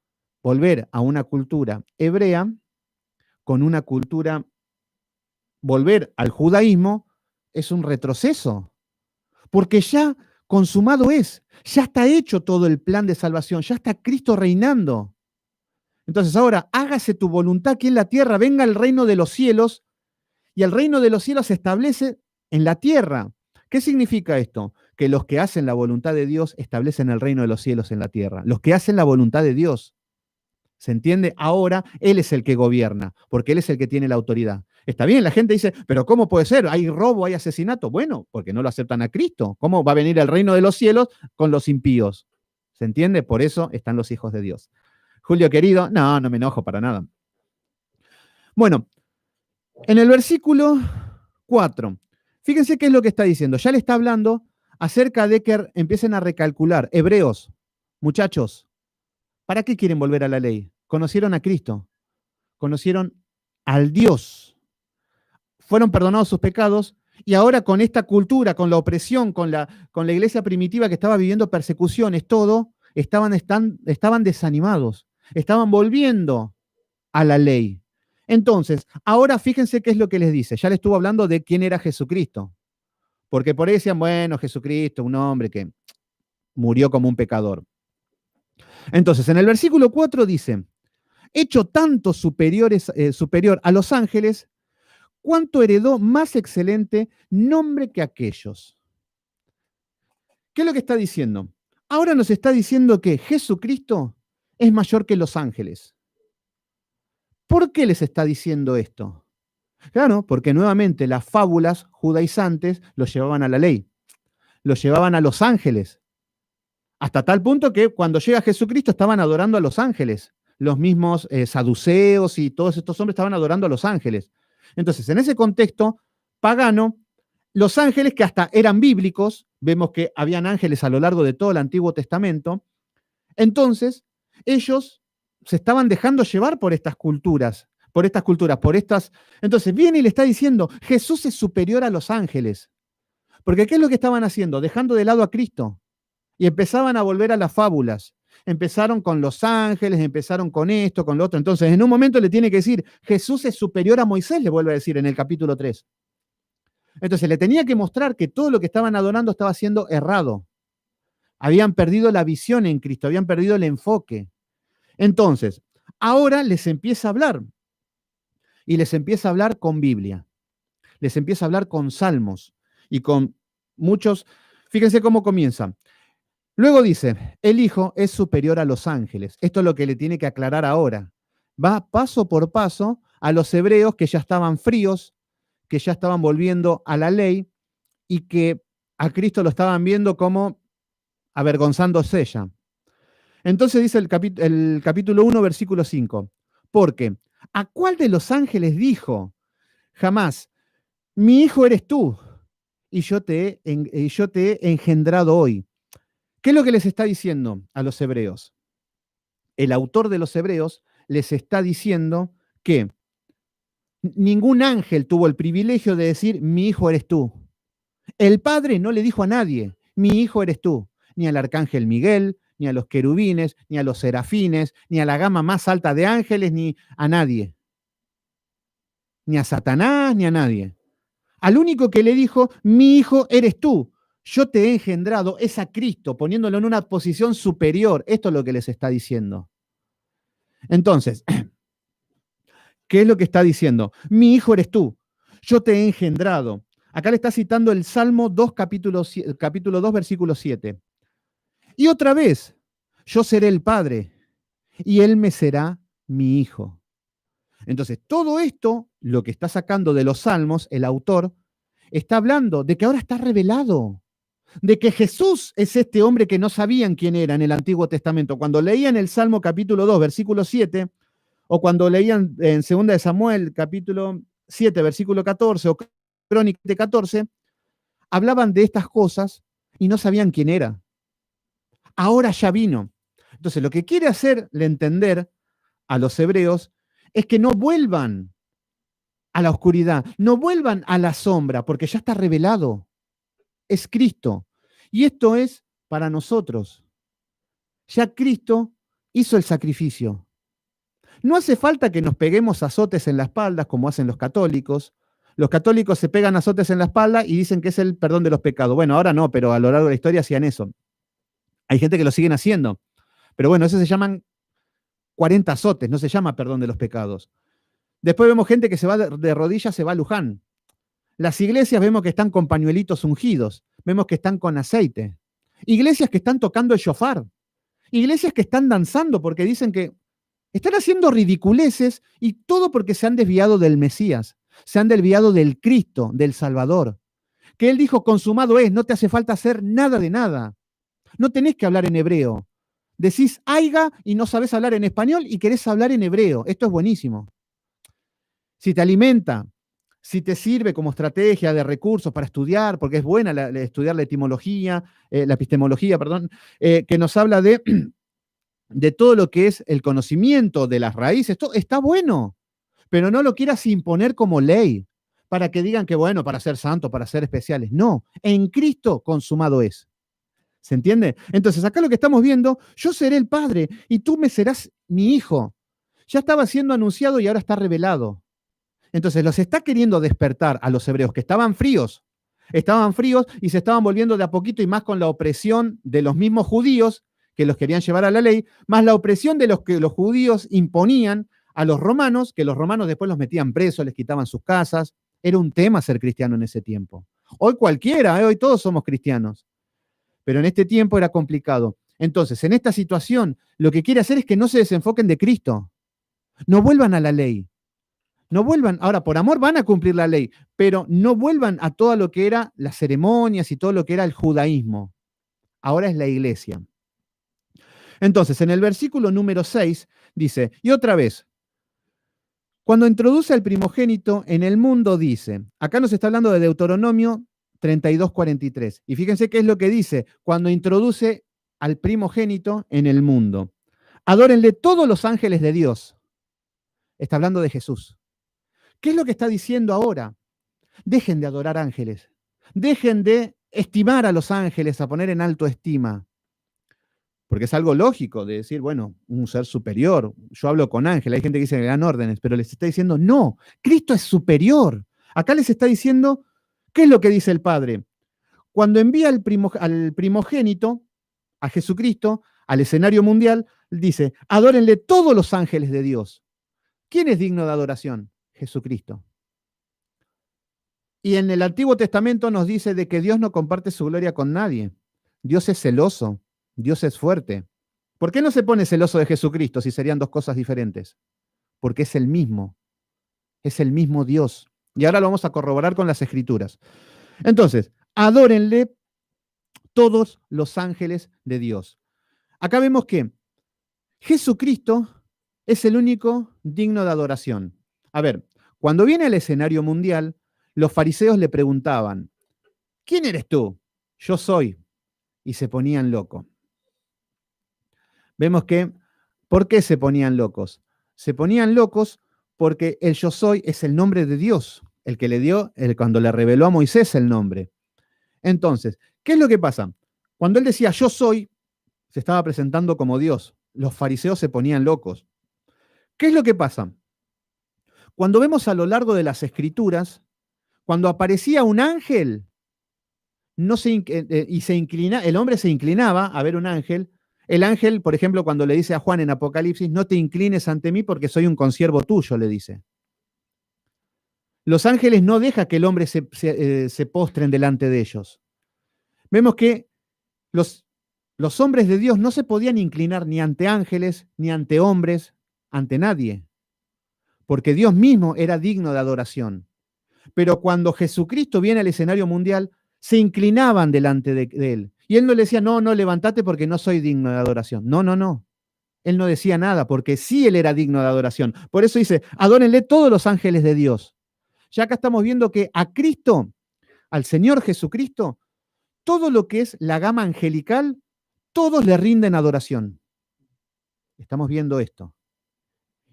Speaker 1: volver a una cultura hebrea, con una cultura, volver al judaísmo, es un retroceso. Porque ya consumado es, ya está hecho todo el plan de salvación, ya está Cristo reinando. Entonces ahora, hágase tu voluntad aquí en la tierra, venga el reino de los cielos, y el reino de los cielos se establece en la tierra. ¿Qué significa esto? Que los que hacen la voluntad de Dios establecen el reino de los cielos en la tierra. Los que hacen la voluntad de Dios. ¿Se entiende? Ahora Él es el que gobierna, porque Él es el que tiene la autoridad. Está bien, la gente dice, pero ¿cómo puede ser? ¿Hay robo, hay asesinato? Bueno, porque no lo aceptan a Cristo. ¿Cómo va a venir el reino de los cielos con los impíos? ¿Se entiende? Por eso están los hijos de Dios. Julio querido, no me enojo para nada. Bueno, en el versículo 4, fíjense qué es lo que está diciendo. Ya le está hablando acerca de que empiecen a recalcular. Hebreos, muchachos, ¿para qué quieren volver a la ley? Conocieron a Cristo, conocieron al Dios, fueron perdonados sus pecados y ahora con esta cultura, con la opresión, con la iglesia primitiva que estaba viviendo persecuciones, todo, estaban desanimados, estaban volviendo a la ley. Entonces, ahora fíjense qué es lo que les dice. Ya les estuvo hablando de quién era Jesucristo, porque por ahí decían, bueno, Jesucristo, un hombre que murió como un pecador. Entonces, en el versículo 4 dice, hecho tanto superior a los ángeles, cuánto heredó más excelente nombre que aquellos. ¿Qué es lo que está diciendo? Ahora nos está diciendo que Jesucristo es mayor que los ángeles. ¿Por qué les está diciendo esto? Claro, porque nuevamente las fábulas judaizantes los llevaban a la ley, los llevaban a los ángeles, hasta tal punto que cuando llega Jesucristo estaban adorando a los ángeles. Los mismos saduceos y todos estos hombres estaban adorando a los ángeles. Entonces, en ese contexto pagano, los ángeles que hasta eran bíblicos, vemos que habían ángeles a lo largo de todo el Antiguo Testamento, entonces ellos se estaban dejando llevar por estas culturas, Entonces viene y le está diciendo, Jesús es superior a los ángeles. Porque ¿qué es lo que estaban haciendo? Dejando de lado a Cristo. Y empezaban a volver a las fábulas. Empezaron con los ángeles, empezaron con esto, con lo otro. Entonces, en un momento le tiene que decir, Jesús es superior a Moisés, le vuelve a decir en el capítulo 3. Entonces, le tenía que mostrar que todo lo que estaban adorando estaba siendo errado. Habían perdido la visión en Cristo, habían perdido el enfoque. Entonces, ahora les empieza a hablar. Y les empieza a hablar con Biblia. Les empieza a hablar con salmos y con muchos. Fíjense cómo comienza. Luego dice, el Hijo es superior a los ángeles. Esto es lo que le tiene que aclarar ahora. Va paso por paso a los hebreos que ya estaban fríos, que ya estaban volviendo a la ley y que a Cristo lo estaban viendo como avergonzándose ya. Entonces dice el capítulo 1, versículo 5. Porque, ¿a cuál de los ángeles dijo? Jamás, mi hijo eres tú y yo te he engendrado hoy. ¿Qué es lo que les está diciendo a los hebreos? El autor de los hebreos les está diciendo que ningún ángel tuvo el privilegio de decir, mi hijo eres tú. El Padre no le dijo a nadie, mi hijo eres tú, ni al arcángel Miguel, ni a los querubines, ni a los serafines, ni a la gama más alta de ángeles, ni a nadie. Ni a Satanás, ni a nadie. Al único que le dijo, mi hijo eres tú, yo te he engendrado, es a Cristo, poniéndolo en una posición superior. Esto es lo que les está diciendo. Entonces, ¿qué es lo que está diciendo? Mi hijo eres tú, yo te he engendrado. Acá le está citando el Salmo 2, capítulo 2, versículo 7. Y otra vez, yo seré el padre y él me será mi hijo. Entonces, todo esto, lo que está sacando de los salmos, el autor, está hablando de que ahora está revelado, de que Jesús es este hombre que no sabían quién era en el Antiguo Testamento. Cuando leían el Salmo capítulo 2, versículo 7, o cuando leían en 2 de Samuel capítulo 7, versículo 14, o Crónicas de 14, hablaban de estas cosas y no sabían quién era. Ahora ya vino. Entonces, lo que quiere hacerle entender a los hebreos es que no vuelvan a la oscuridad, no vuelvan a la sombra, porque ya está revelado. Es Cristo. Y esto es para nosotros. Ya Cristo hizo el sacrificio. No hace falta que nos peguemos azotes en la espalda como hacen los católicos. Los católicos se pegan azotes en la espalda y dicen que es el perdón de los pecados. Bueno, ahora no, pero a lo largo de la historia hacían eso. Hay gente que lo siguen haciendo. Pero bueno, eso se llaman 40 azotes, no se llama perdón de los pecados. Después vemos gente que se va de rodillas, se va a Luján. Las iglesias vemos que están con pañuelitos ungidos, vemos que están con aceite. Iglesias que están tocando el shofar. Iglesias que están danzando porque dicen que están haciendo ridiculeces y todo porque se han desviado del Mesías, se han desviado del Cristo, del Salvador. Que Él dijo, consumado es, no te hace falta hacer nada de nada. No tenés que hablar en hebreo. Decís aiga y no sabés hablar en español y querés hablar en hebreo. Esto es buenísimo. Si te alimenta, si te sirve como estrategia de recursos para estudiar, porque es buena estudiar la etimología, la epistemología, perdón, que nos habla de todo lo que es el conocimiento de las raíces, esto está bueno, pero no lo quieras imponer como ley, para que digan que bueno, para ser santos, para ser especiales. No, en Cristo consumado es. ¿Se entiende? Entonces, acá lo que estamos viendo, yo seré el Padre y tú me serás mi hijo. Ya estaba siendo anunciado y ahora está revelado. Entonces, los está queriendo despertar a los hebreos que estaban fríos y se estaban volviendo de a poquito y más con la opresión de los mismos judíos que los querían llevar a la ley, más la opresión de los que los judíos imponían a los romanos, que los romanos después los metían presos, les quitaban sus casas. Era un tema ser cristiano en ese tiempo. Hoy cualquiera, hoy todos somos cristianos. Pero en este tiempo era complicado. Entonces, en esta situación, lo que quiere hacer es que no se desenfoquen de Cristo. No vuelvan a la ley. No vuelvan, ahora por amor van a cumplir la ley, pero no vuelvan a todo lo que era las ceremonias y todo lo que era el judaísmo. Ahora es la iglesia. Entonces, en el versículo número 6 dice, y otra vez, cuando introduce al primogénito en el mundo dice, acá nos está hablando de Deuteronomio 32:43. Y fíjense qué es lo que dice cuando introduce al primogénito en el mundo. Adórenle todos los ángeles de Dios. Está hablando de Jesús. ¿Qué es lo que está diciendo ahora? Dejen de adorar ángeles. Dejen de estimar a los ángeles, a poner en alto estima. Porque es algo lógico de decir, bueno, un ser superior. Yo hablo con ángeles, hay gente que dice que dan órdenes, pero les está diciendo, no, Cristo es superior. Acá les está diciendo, ¿qué es lo que dice el Padre? Cuando envía al primogénito, a Jesucristo, al escenario mundial, dice, adórenle todos los ángeles de Dios. ¿Quién es digno de adoración? Jesucristo. Y en el Antiguo Testamento nos dice de que Dios no comparte su gloria con nadie. Dios es celoso, Dios es fuerte. ¿Por qué no se pone celoso de Jesucristo si serían dos cosas diferentes? Porque es el mismo Dios. Y ahora lo vamos a corroborar con las Escrituras. Entonces, adórenle todos los ángeles de Dios. Acá vemos que Jesucristo es el único digno de adoración. A ver, cuando viene al escenario mundial, los fariseos le preguntaban, ¿quién eres tú? Yo soy. Y se ponían locos. Vemos que, ¿por qué se ponían locos? Se ponían locos porque el yo soy es el nombre de Dios, el que le dio, cuando le reveló a Moisés el nombre. Entonces, ¿qué es lo que pasa? Cuando él decía yo soy, se estaba presentando como Dios. Los fariseos se ponían locos. ¿Qué es lo que pasa? Cuando vemos a lo largo de las Escrituras, cuando aparecía un ángel y el hombre se inclinaba a ver un ángel, el ángel, por ejemplo, cuando le dice a Juan en Apocalipsis, no te inclines ante mí porque soy un consiervo tuyo, le dice. Los ángeles no dejan que el hombre se postren delante de ellos. Vemos que los hombres de Dios no se podían inclinar ni ante ángeles, ni ante hombres, ante nadie, porque Dios mismo era digno de adoración. Pero cuando Jesucristo viene al escenario mundial, se inclinaban delante de él. Y él no le decía, no, levántate porque no soy digno de adoración. No. Él no decía nada porque sí él era digno de adoración. Por eso dice, adórenle todos los ángeles de Dios. Ya acá estamos viendo que a Cristo, al Señor Jesucristo, todo lo que es la gama angelical, todos le rinden adoración. Estamos viendo esto.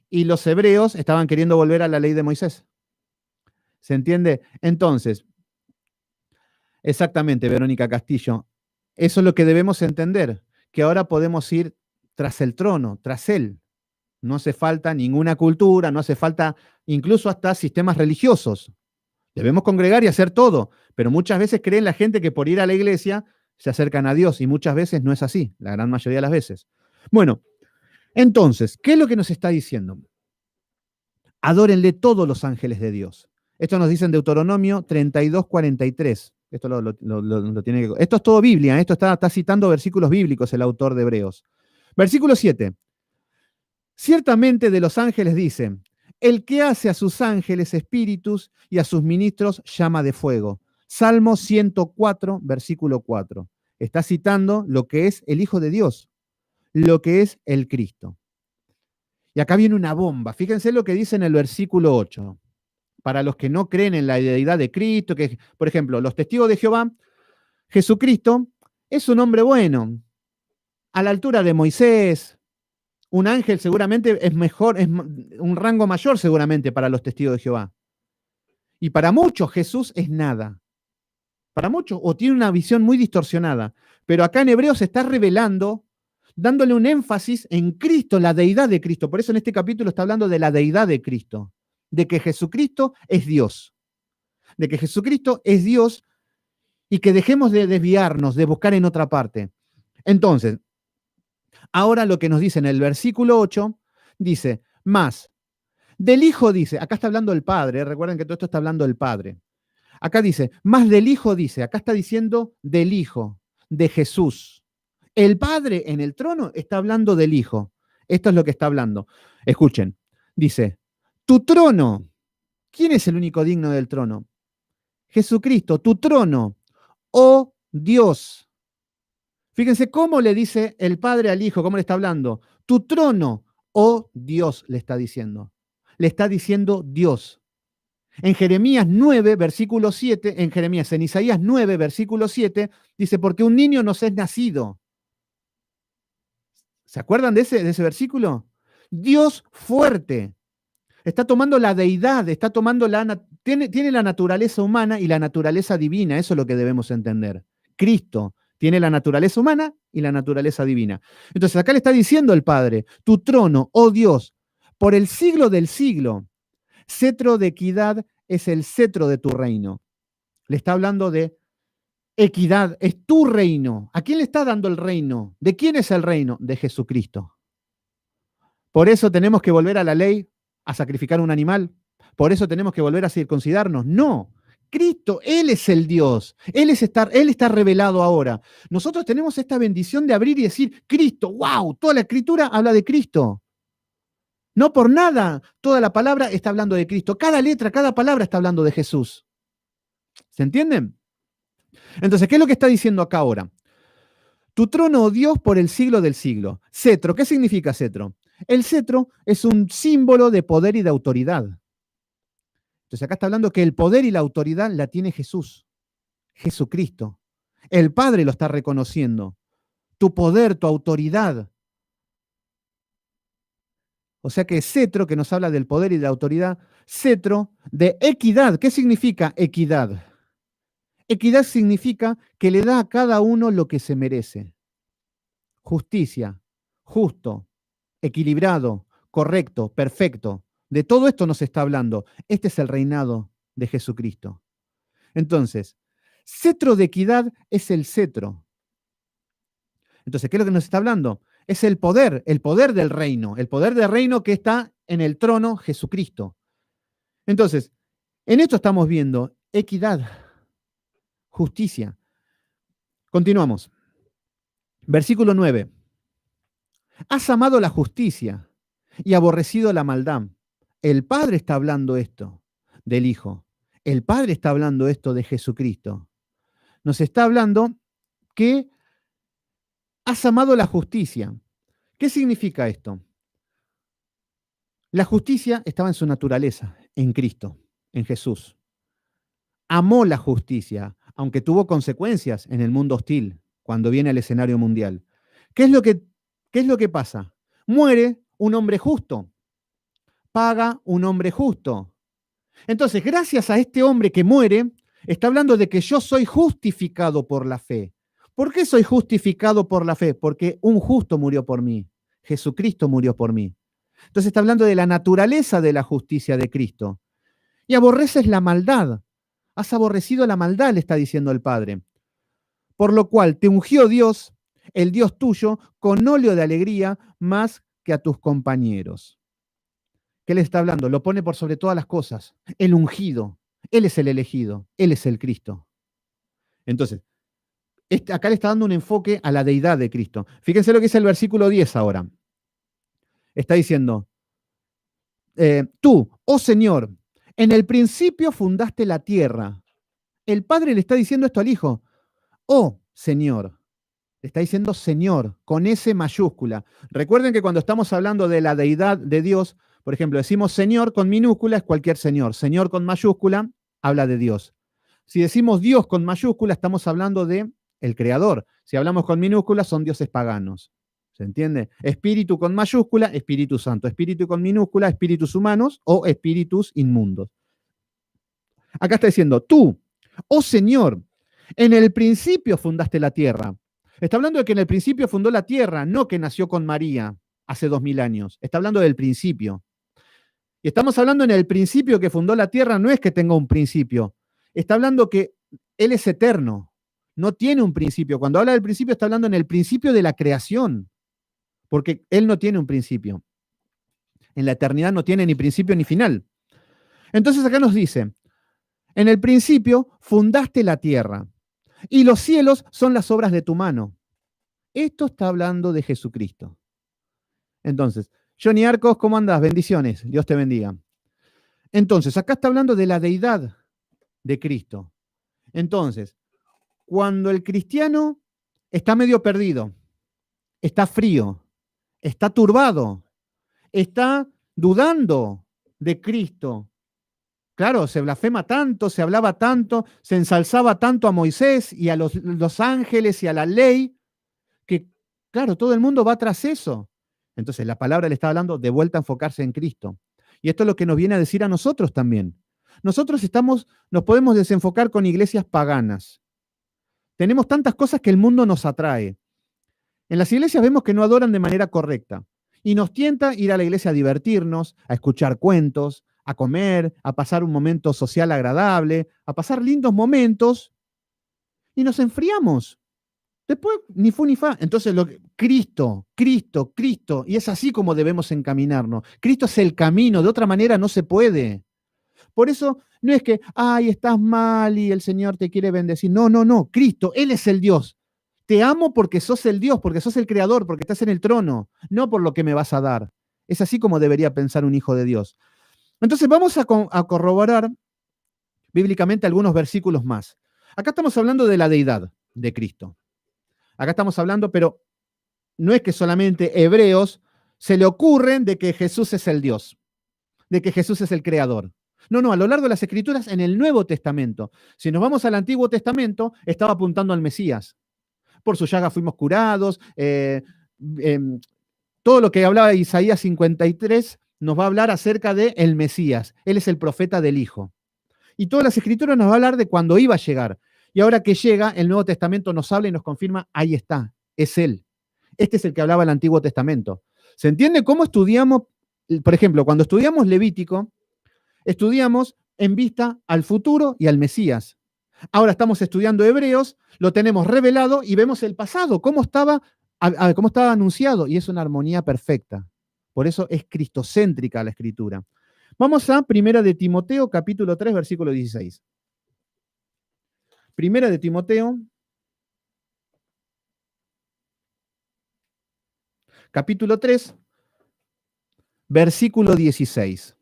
Speaker 1: Y los hebreos estaban queriendo volver a la ley de Moisés. ¿Se entiende? Entonces, exactamente, Verónica Castillo. Eso es lo que debemos entender, que ahora podemos ir tras el trono, tras él. No hace falta ninguna cultura, no hace falta incluso hasta sistemas religiosos. Debemos congregar y hacer todo, pero muchas veces creen la gente que por ir a la iglesia se acercan a Dios y muchas veces no es así, la gran mayoría de las veces. Bueno, entonces, ¿qué es lo que nos está diciendo? Adórenle todos los ángeles de Dios. Esto nos dice en Deuteronomio 32:43. Esto es todo Biblia, esto está citando versículos bíblicos el autor de Hebreos. Versículo 7. Ciertamente de los ángeles dice, el que hace a sus ángeles espíritus y a sus ministros llama de fuego. Salmo 104, versículo 4. Está citando lo que es el Hijo de Dios, lo que es el Cristo. Y acá viene una bomba. Fíjense lo que dice en el versículo 8. Para los que no creen en la deidad de Cristo, que, por ejemplo, los testigos de Jehová, Jesucristo es un hombre bueno, a la altura de Moisés. Un ángel seguramente es mejor, es un rango mayor seguramente para los testigos de Jehová. Y para muchos Jesús es nada. Para muchos, o tiene una visión muy distorsionada. Pero acá en Hebreos se está revelando, dándole un énfasis en Cristo, la deidad de Cristo. Por eso en este capítulo está hablando de la deidad de Cristo, de que Jesucristo es Dios. De que Jesucristo es Dios y que dejemos de desviarnos, de buscar en otra parte. Entonces, ahora lo que nos dice en el versículo 8, dice, más, del Hijo dice, acá está hablando el Padre, recuerden que todo esto está hablando del Padre. Acá dice, más del Hijo dice, acá está diciendo del Hijo, de Jesús. El Padre en el trono está hablando del Hijo. Esto es lo que está hablando. Escuchen, dice, tu trono, ¿quién es el único digno del trono? Jesucristo, tu trono, oh Dios. Fíjense cómo le dice el Padre al Hijo, cómo le está hablando. Tu trono, oh Dios, le está diciendo. Le está diciendo Dios. En Jeremías 9, versículo 7, en Isaías 9, versículo 7, dice, porque un niño nos es nacido. ¿Se acuerdan de ese versículo? Dios fuerte. Está tomando la deidad, está tomando tiene la naturaleza humana y la naturaleza divina. Eso es lo que debemos entender. Cristo tiene la naturaleza humana y la naturaleza divina. Entonces acá le está diciendo el Padre, tu trono, oh Dios, por el siglo del siglo, cetro de equidad es el cetro de tu reino. Le está hablando de equidad, es tu reino. ¿A quién le está dando el reino? ¿De quién es el reino? De Jesucristo. Por eso tenemos que volver a la ley, a sacrificar un animal. Por eso tenemos que volver a circuncidarnos. No. Cristo, Él es el Dios. Él está revelado ahora. Nosotros tenemos esta bendición de abrir y decir, Cristo, wow, toda la escritura habla de Cristo. No por nada, toda la palabra está hablando de Cristo. Cada letra, cada palabra está hablando de Jesús. ¿Se entienden? Entonces, ¿qué es lo que está diciendo acá ahora? Tu trono, oh Dios, por el siglo del siglo. Cetro, ¿qué significa cetro? El cetro es un símbolo de poder y de autoridad. Entonces acá está hablando que el poder y la autoridad la tiene Jesús, Jesucristo. El Padre lo está reconociendo. Tu poder, tu autoridad. O sea que cetro, que nos habla del poder y de la autoridad, cetro de equidad. ¿Qué significa equidad? Equidad significa que le da a cada uno lo que se merece. Justicia, justo, equilibrado, correcto, perfecto. De todo esto nos está hablando. Este es el reinado de Jesucristo. Entonces, cetro de equidad es el cetro. Entonces, ¿qué es lo que nos está hablando? Es el poder del reino que está en el trono Jesucristo. Entonces, en esto estamos viendo equidad, justicia. Continuamos. Versículo 9. Has amado la justicia y aborrecido la maldad. El Padre está hablando esto del Hijo. El Padre está hablando esto de Jesucristo. Nos está hablando que has amado la justicia. ¿Qué significa esto? La justicia estaba en su naturaleza, en Cristo, en Jesús. Amó la justicia, aunque tuvo consecuencias en el mundo hostil cuando viene al escenario mundial. ¿Qué es lo que, qué es lo que pasa? Muere un hombre justo, paga un hombre justo. Entonces, gracias a este hombre que muere, está hablando de que yo soy justificado por la fe. ¿Por qué soy justificado por la fe? Porque un justo murió por mí. Jesucristo murió por mí. Entonces está hablando de la naturaleza de la justicia de Cristo. Y aborreces la maldad. Has aborrecido la maldad, le está diciendo el Padre. Por lo cual te ungió Dios, el Dios tuyo, con óleo de alegría más que a tus compañeros. ¿Qué le está hablando? Lo pone por sobre todas las cosas. El ungido. Él es el elegido. Él es el Cristo. Entonces, acá le está dando un enfoque a la deidad de Cristo. Fíjense lo que dice el versículo 10 ahora. Está diciendo, tú, oh Señor, en el principio fundaste la tierra. El Padre le está diciendo esto al Hijo. Oh Señor. Le está diciendo Señor, con S mayúscula. Recuerden que cuando estamos hablando de la deidad de Dios, por ejemplo, decimos Señor con minúscula, es cualquier Señor. Señor con mayúscula, habla de Dios. Si decimos Dios con mayúscula, estamos hablando de el Creador. Si hablamos con minúscula, son dioses paganos. ¿Se entiende? Espíritu con mayúscula, Espíritu Santo. Espíritu con minúscula, espíritus humanos o espíritus inmundos. Acá está diciendo, tú, oh Señor, en el principio fundaste la tierra. Está hablando de que en el principio fundó la tierra, no que nació con María hace 2000 años. Está hablando del principio. Y estamos hablando en el principio que fundó la tierra, no es que tenga un principio. Está hablando que Él es eterno, no tiene un principio. Cuando habla del principio, está hablando en el principio de la creación, porque Él no tiene un principio. En la eternidad no tiene ni principio ni final. Entonces acá nos dice, en el principio fundaste la tierra y los cielos son las obras de tu mano. Esto está hablando de Jesucristo. Entonces, Johnny Arcos, ¿cómo andás? Bendiciones, Dios te bendiga. Entonces, acá está hablando de la deidad de Cristo. Entonces, cuando el cristiano está medio perdido, está frío, está turbado, está dudando de Cristo. Claro, se blasfema tanto, se hablaba tanto, se ensalzaba tanto a Moisés y a los ángeles y a la ley, que claro, todo el mundo va tras eso. Entonces la palabra le está hablando de vuelta a enfocarse en Cristo. Y esto es lo que nos viene a decir a nosotros también. Nosotros nos podemos desenfocar con iglesias paganas. Tenemos tantas cosas que el mundo nos atrae. En las iglesias vemos que no adoran de manera correcta. Y nos tienta ir a la iglesia a divertirnos, a escuchar cuentos, a comer, a pasar un momento social agradable, a pasar lindos momentos, y nos enfriamos. Después, ni fu ni fa. Entonces, Cristo, Cristo, Cristo, y es así como debemos encaminarnos. Cristo es el camino, de otra manera no se puede. Por eso, no es que, ay, estás mal y el Señor te quiere bendecir. No, no, no, Cristo, Él es el Dios. Te amo porque sos el Dios, porque sos el Creador, porque estás en el trono, no por lo que me vas a dar. Es así como debería pensar un hijo de Dios. Entonces, vamos a corroborar bíblicamente algunos versículos más. Acá estamos hablando de la deidad de Cristo. Acá estamos hablando, pero no es que solamente hebreos se le ocurren de que Jesús es el Dios, de que Jesús es el creador. No, no, a lo largo de las Escrituras, en el Nuevo Testamento. Si nos vamos al Antiguo Testamento, estaba apuntando al Mesías. Por su llaga fuimos curados. Todo lo que hablaba Isaías 53 nos va a hablar acerca de el Mesías. Él es el profeta del Hijo. Y todas las Escrituras nos va a hablar de cuando iba a llegar. Y ahora que llega, el Nuevo Testamento nos habla y nos confirma, ahí está, es Él. Este es el que hablaba el Antiguo Testamento. ¿Se entiende cómo estudiamos? Por ejemplo, cuando estudiamos Levítico, estudiamos en vista al futuro y al Mesías. Ahora estamos estudiando Hebreos, lo tenemos revelado y vemos el pasado, cómo estaba anunciado, y es una armonía perfecta. Por eso es cristocéntrica la Escritura. Vamos a 1 de Timoteo, capítulo 3, versículo 16. 1 de Timoteo, capítulo 3, versículo 16.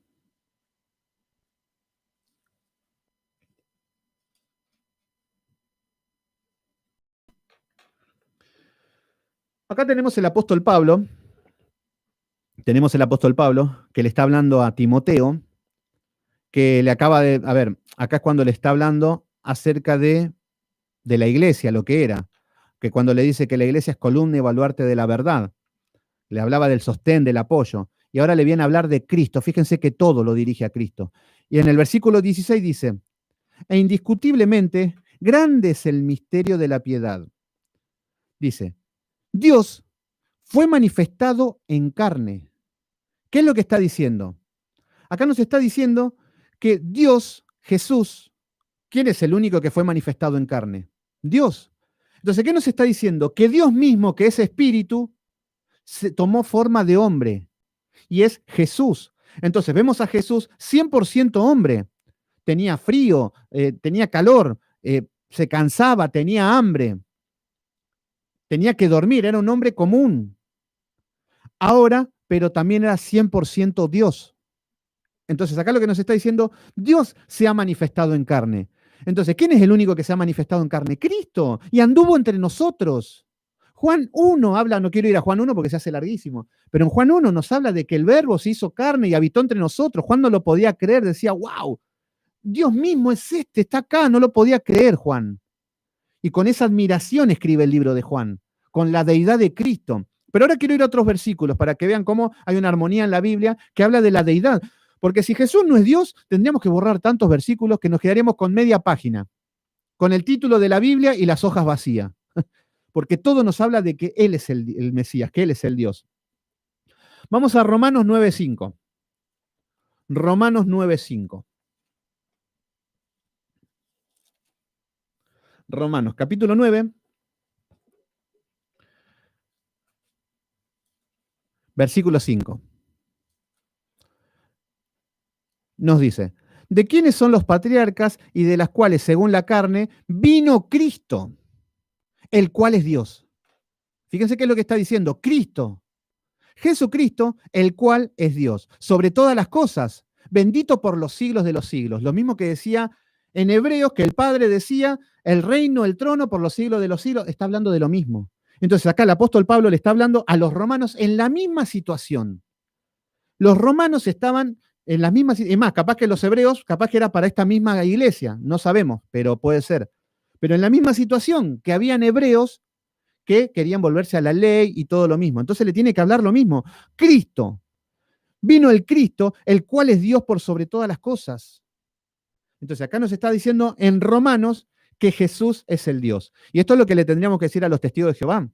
Speaker 1: Acá tenemos el apóstol Pablo, que le está hablando a Timoteo, que le acaba de, acá es cuando le está hablando acerca de de la iglesia, lo que era, que cuando le dice que la iglesia es columna y baluarte de la verdad, le hablaba del sostén, del apoyo, y ahora le viene a hablar de Cristo. Fíjense que todo lo dirige a Cristo. Y en el versículo 16 dice, e indiscutiblemente, grande es el misterio de la piedad. Dice, Dios fue manifestado en carne. ¿Qué es lo que está diciendo? Acá nos está diciendo que Dios, Jesús, ¿quién es el único que fue manifestado en carne? Dios. Entonces, ¿qué nos está diciendo? Que Dios mismo, que es espíritu, se tomó forma de hombre y es Jesús. Entonces, vemos a Jesús 100% hombre. Tenía frío, tenía calor, se cansaba, tenía hambre, tenía que dormir, era un hombre común. Ahora, pero también era 100% Dios. Entonces, acá lo que nos está diciendo, Dios se ha manifestado en carne. Entonces, ¿quién es el único que se ha manifestado en carne? Cristo. Y anduvo entre nosotros. Juan 1 habla, no quiero ir a Juan 1 porque se hace larguísimo, pero en Juan 1 nos habla de que el verbo se hizo carne y habitó entre nosotros. Juan no lo podía creer, decía, wow, Dios mismo es este, está acá, no lo podía creer Juan. Y con esa admiración escribe el libro de Juan, con la deidad de Cristo. Pero ahora quiero ir a otros versículos para que vean cómo hay una armonía en la Biblia que habla de la deidad. Porque si Jesús no es Dios, tendríamos que borrar tantos versículos que nos quedaríamos con media página, con el título de la Biblia y las hojas vacías. Porque todo nos habla de que Él es el Mesías, que Él es el Dios. Vamos a Romanos 9:5. Romanos 9:5. Romanos, capítulo 9, versículo 5. Nos dice, ¿de quiénes son los patriarcas y de las cuales, según la carne, vino Cristo, el cual es Dios? Fíjense qué es lo que está diciendo, Cristo, Jesucristo, el cual es Dios, sobre todas las cosas, bendito por los siglos de los siglos. Lo mismo que decía en Hebreos, que el Padre decía, el reino, el trono por los siglos de los siglos, está hablando de lo mismo. Entonces acá el apóstol Pablo le está hablando a los romanos en la misma situación. Los romanos estaban en las mismas, y más, capaz que los hebreos, capaz que era para esta misma iglesia, no sabemos, pero puede ser. Pero en la misma situación que habían hebreos que querían volverse a la ley y todo lo mismo. Entonces le tiene que hablar lo mismo. Cristo, vino el Cristo, el cual es Dios por sobre todas las cosas. Entonces acá nos está diciendo en Romanos que Jesús es el Dios. Y esto es lo que le tendríamos que decir a los testigos de Jehová.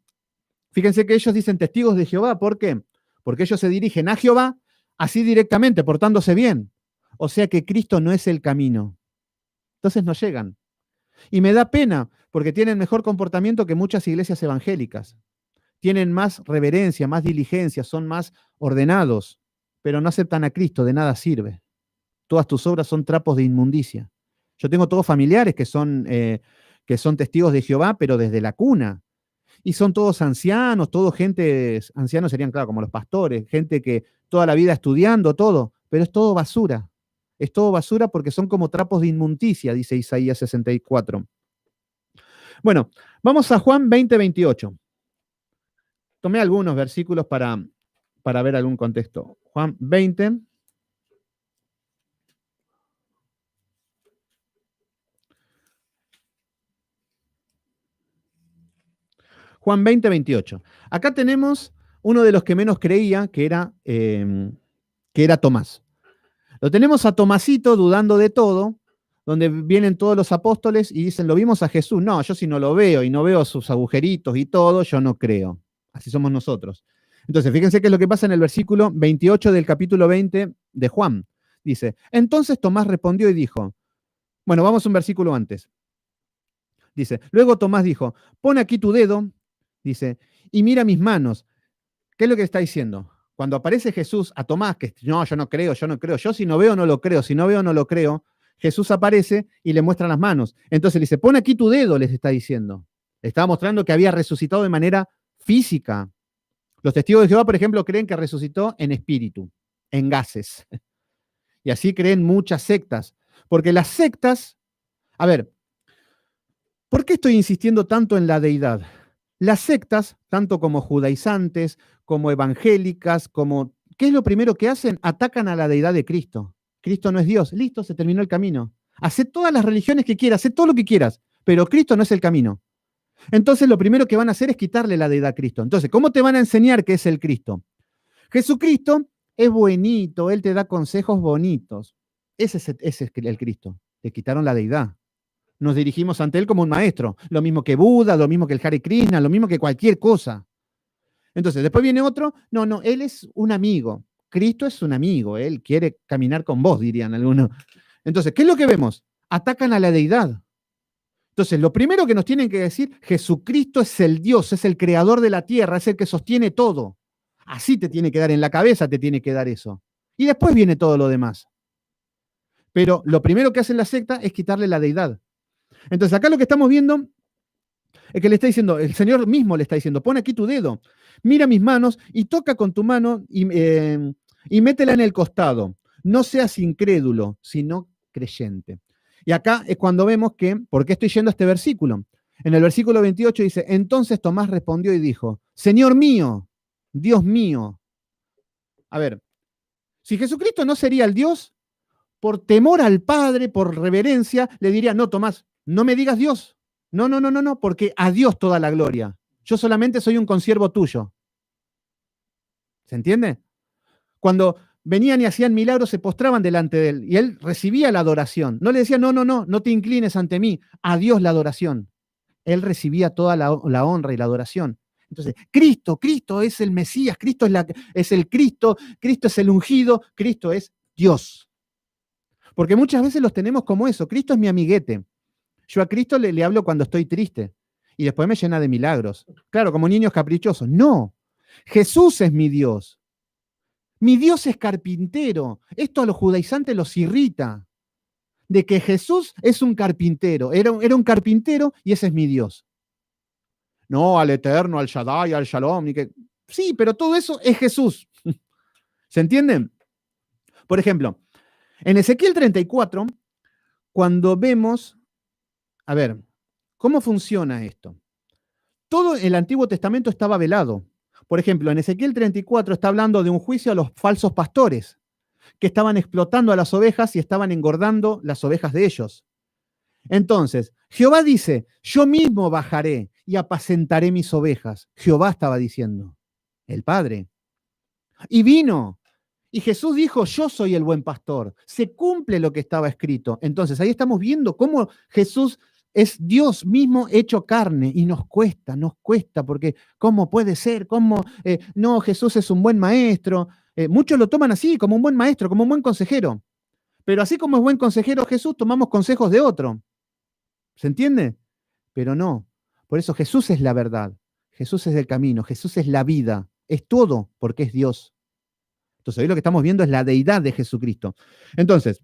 Speaker 1: Fíjense que ellos dicen testigos de Jehová. ¿Por qué? Porque ellos se dirigen a Jehová así directamente, portándose bien. O sea que Cristo no es el camino. Entonces no llegan. Y me da pena, porque tienen mejor comportamiento que muchas iglesias evangélicas. Tienen más reverencia, más diligencia, son más ordenados, pero no aceptan a Cristo, de nada sirve. Todas tus obras son trapos de inmundicia. Yo tengo todos familiares que son testigos de Jehová, pero desde la cuna. Y son todos ancianos, todos gente, ancianos serían, claro, como los pastores, gente que toda la vida estudiando, todo, pero es todo basura. Es todo basura porque son como trapos de inmundicia, dice Isaías 64. Bueno, vamos a Juan 20:28. Tomé algunos versículos para ver algún contexto. Juan 20. Juan 20:28. Acá tenemos uno de los que menos creía, que era Tomás. Lo tenemos a Tomasito dudando de todo, donde vienen todos los apóstoles y dicen, ¿lo vimos a Jesús? No, yo si no lo veo y no veo sus agujeritos y todo, yo no creo. Así somos nosotros. Entonces, fíjense qué es lo que pasa en el versículo 28 del capítulo 20 de Juan. Dice, entonces Tomás respondió y dijo, bueno, vamos un versículo antes. Dice, luego Tomás dijo, pon aquí tu dedo, dice, y mira mis manos. ¿Qué es lo que está diciendo? Cuando aparece Jesús a Tomás, que no, yo no creo, yo si no veo no lo creo, si no veo no lo creo, Jesús aparece y le muestra las manos. Entonces le dice, pon aquí tu dedo, les está diciendo. Le estaba mostrando que había resucitado de manera física. Los testigos de Jehová, por ejemplo, creen que resucitó en espíritu, en gases. Y así creen muchas sectas. Porque las sectas, a ver, ¿por qué estoy insistiendo tanto en la deidad? Las sectas, tanto como judaizantes, como evangélicas, como... ¿Qué es lo primero que hacen? Atacan a la deidad de Cristo. Cristo no es Dios. Listo, se terminó el camino. Hacé todas las religiones que quieras, hacé todo lo que quieras, pero Cristo no es el camino. Entonces lo primero que van a hacer es quitarle la deidad a Cristo. Entonces, ¿cómo te van a enseñar qué es el Cristo? Jesucristo es buenito, Él te da consejos bonitos. Ese es el Cristo. Le quitaron la deidad. Nos dirigimos ante Él como un maestro. Lo mismo que Buda, lo mismo que el Hare Krishna, lo mismo que cualquier cosa. Entonces, después viene otro. No, no, Él es un amigo. Cristo es un amigo. Él quiere caminar con vos, dirían algunos. Entonces, ¿qué es lo que vemos? Atacan a la deidad. Entonces, lo primero que nos tienen que decir, Jesucristo es el Dios, es el creador de la tierra, es el que sostiene todo. Así te tiene que dar en la cabeza, te tiene que dar eso. Y después viene todo lo demás. Pero lo primero que hace la secta es quitarle la deidad. Entonces, acá lo que estamos viendo es que le está diciendo, el Señor mismo le está diciendo, pon aquí tu dedo, mira mis manos y toca con tu mano y métela en el costado. No seas incrédulo, sino creyente. Y acá es cuando vemos que, ¿por qué estoy yendo a este versículo? En el versículo 28 dice, entonces Tomás respondió y dijo, Señor mío, Dios mío. A ver, si Jesucristo no sería el Dios, por temor al Padre, por reverencia, le diría, no, Tomás, no me digas Dios. No, no, no, no, no, porque a Dios toda la gloria. Yo solamente soy un consiervo tuyo. ¿Se entiende? Cuando venían y hacían milagros, se postraban delante de él y él recibía la adoración. No le decía, no, no, no, no te inclines ante mí. A Dios la adoración. Él recibía toda la honra y la adoración. Entonces, Cristo es el Mesías, Cristo es el Cristo, Cristo es el ungido, Cristo es Dios. Porque muchas veces los tenemos como eso. Cristo es mi amiguete. Yo a Cristo le hablo cuando estoy triste y después me llena de milagros. Claro, como niños caprichosos. No, Jesús es mi Dios. Mi Dios es carpintero. Esto a los judaizantes los irrita. De que Jesús es un carpintero. Era un carpintero y ese es mi Dios. No al Eterno, al Shaddai, al Shalom. Sí, pero todo eso es Jesús. ¿Se entienden? Por ejemplo, en Ezequiel 34, cuando vemos, a ver, ¿cómo funciona esto? Todo el Antiguo Testamento estaba velado. Por ejemplo, en Ezequiel 34 está hablando de un juicio a los falsos pastores que estaban explotando a las ovejas y estaban engordando las ovejas de ellos. Entonces, Jehová dice, yo mismo bajaré y apacentaré mis ovejas. Jehová estaba diciendo, el Padre. Y vino. Y Jesús dijo, yo soy el buen pastor. Se cumple lo que estaba escrito. Entonces, ahí estamos viendo cómo Jesús es Dios mismo hecho carne y nos cuesta, porque ¿cómo puede ser? ¿Cómo? No, Jesús es un buen maestro. Muchos lo toman así, como un buen maestro, como un buen consejero. Pero así como es buen consejero Jesús, tomamos consejos de otro. ¿Se entiende? Pero no. Por eso Jesús es la verdad. Jesús es el camino. Jesús es la vida. Es todo porque es Dios. Entonces, hoy lo que estamos viendo es la deidad de Jesucristo. Entonces,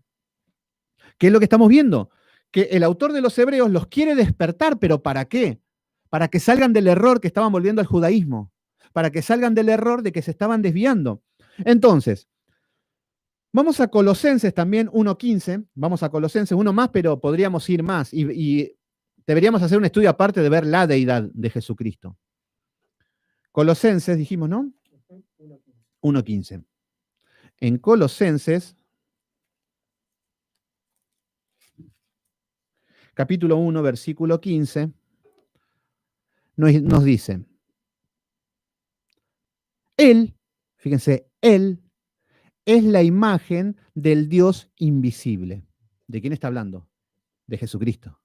Speaker 1: ¿qué es lo que estamos viendo? Que el autor de los Hebreos los quiere despertar, pero ¿para qué? Para que salgan del error que estaban volviendo al judaísmo, para que salgan del error de que se estaban desviando. Entonces, vamos a Colosenses también 1.15, vamos a Colosenses uno más, pero podríamos ir más y deberíamos hacer un estudio aparte de ver la deidad de Jesucristo. Colosenses, dijimos, ¿no? 1.15. En Colosenses, capítulo 1, versículo 15, nos dice, Él, fíjense, Él es la imagen del Dios invisible. ¿De quién está hablando? De Jesucristo.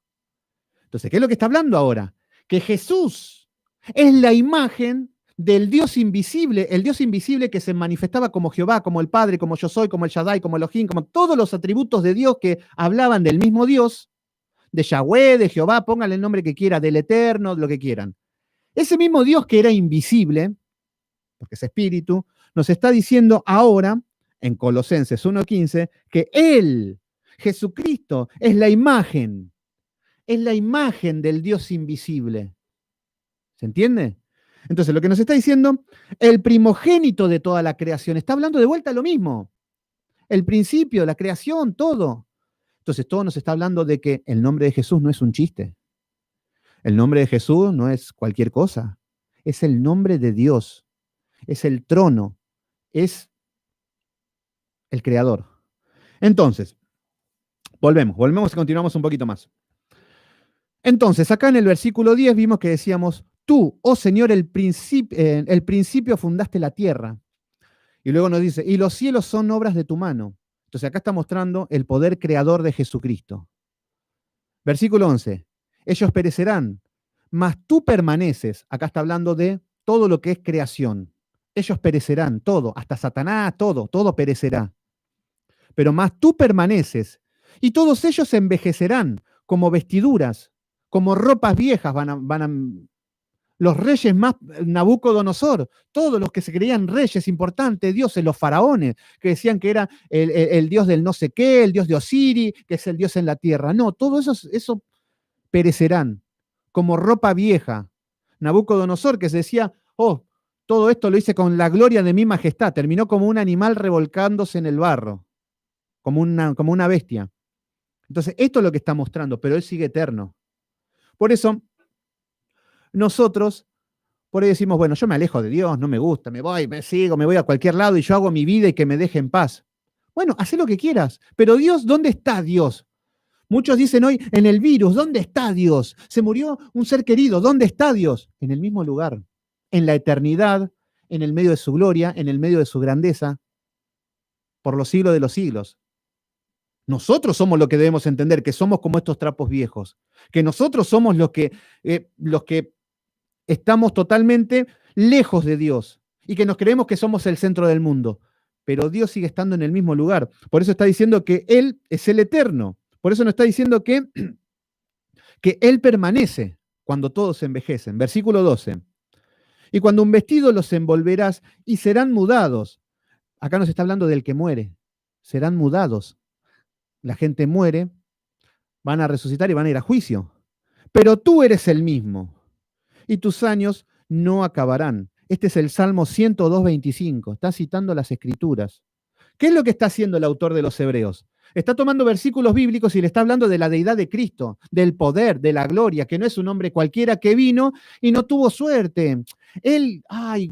Speaker 1: Entonces, ¿qué es lo que está hablando ahora? Que Jesús es la imagen del Dios invisible, el Dios invisible que se manifestaba como Jehová, como el Padre, como yo soy, como el Shaddai, como Elohim, como todos los atributos de Dios que hablaban del mismo Dios, de Yahweh, de Jehová, pónganle el nombre que quiera, del Eterno, lo que quieran. Ese mismo Dios que era invisible, porque es espíritu, nos está diciendo ahora, en Colosenses 1.15, que Él, Jesucristo, es la imagen del Dios invisible. ¿Se entiende? Entonces, lo que nos está diciendo, el primogénito de toda la creación, está hablando de vuelta a lo mismo. El principio, la creación, todo. Entonces, todo nos está hablando de que el nombre de Jesús no es un chiste. El nombre de Jesús no es cualquier cosa. Es el nombre de Dios. Es el trono. Es el creador. Entonces, volvemos y continuamos un poquito más. Entonces, acá en el versículo 10 vimos que decíamos, tú, oh Señor, el principio fundaste la tierra. Y luego nos dice, y los cielos son obras de tu mano. Entonces acá está mostrando el poder creador de Jesucristo. Versículo 11, ellos perecerán, mas tú permaneces. Acá está hablando de todo lo que es creación. Ellos perecerán, todo, hasta Satanás, todo perecerá. Pero más tú permaneces, y todos ellos envejecerán como vestiduras, como ropas viejas los reyes más, Nabucodonosor, todos los que se creían reyes importantes, dioses, los faraones, que decían que era el dios del no sé qué, el dios de Osiris, que es el dios en la tierra. No, todo eso perecerán como ropa vieja. Nabucodonosor, que se decía, oh, todo esto lo hice con la gloria de mi majestad, terminó como un animal revolcándose en el barro, como una bestia. Entonces, esto es lo que está mostrando, pero él sigue eterno. Por eso, nosotros por ahí decimos, bueno, yo me alejo de Dios, no me gusta, me voy, me sigo, me voy a cualquier lado y yo hago mi vida y que me deje en paz. Bueno, haz lo que quieras, pero Dios, ¿dónde está Dios? Muchos dicen hoy, en el virus, ¿dónde está Dios? Se murió un ser querido, ¿dónde está Dios? En el mismo lugar, en la eternidad, en el medio de su gloria, en el medio de su grandeza, por los siglos de los siglos. Nosotros somos los que debemos entender, que somos como estos trapos viejos, que nosotros somos los que estamos totalmente lejos de Dios y que nos creemos que somos el centro del mundo. Pero Dios sigue estando en el mismo lugar. Por eso está diciendo que Él es el eterno. Por eso nos está diciendo que Él permanece cuando todos envejecen. Versículo 12. Y cuando un vestido los envolverás y serán mudados. Acá nos está hablando del que muere. Serán mudados. La gente muere, van a resucitar y van a ir a juicio. Pero tú eres el mismo y tus años no acabarán. Este es el Salmo 102:25. Está citando las Escrituras. ¿Qué es lo que está haciendo el autor de los Hebreos? Está tomando versículos bíblicos y le está hablando de la deidad de Cristo, del poder, de la gloria, que no es un hombre cualquiera que vino y no tuvo suerte.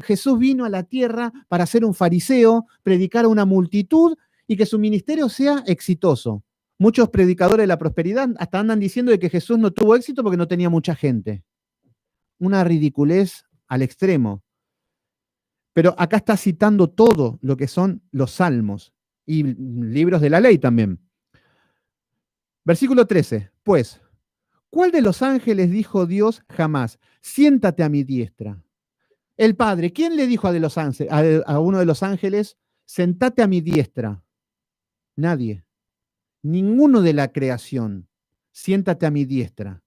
Speaker 1: Jesús vino a la tierra para ser un fariseo, predicar a una multitud y que su ministerio sea exitoso. Muchos predicadores de la prosperidad hasta andan diciendo de que Jesús no tuvo éxito porque no tenía mucha gente. Una ridiculez al extremo. Pero acá está citando todo lo que son los salmos y libros de la ley también. Versículo 13. Pues, ¿cuál de los ángeles dijo Dios jamás? Siéntate a mi diestra. El Padre, ¿quién le dijo a uno de los ángeles, sentate a mi diestra? Nadie. Ninguno de la creación. Siéntate a mi diestra.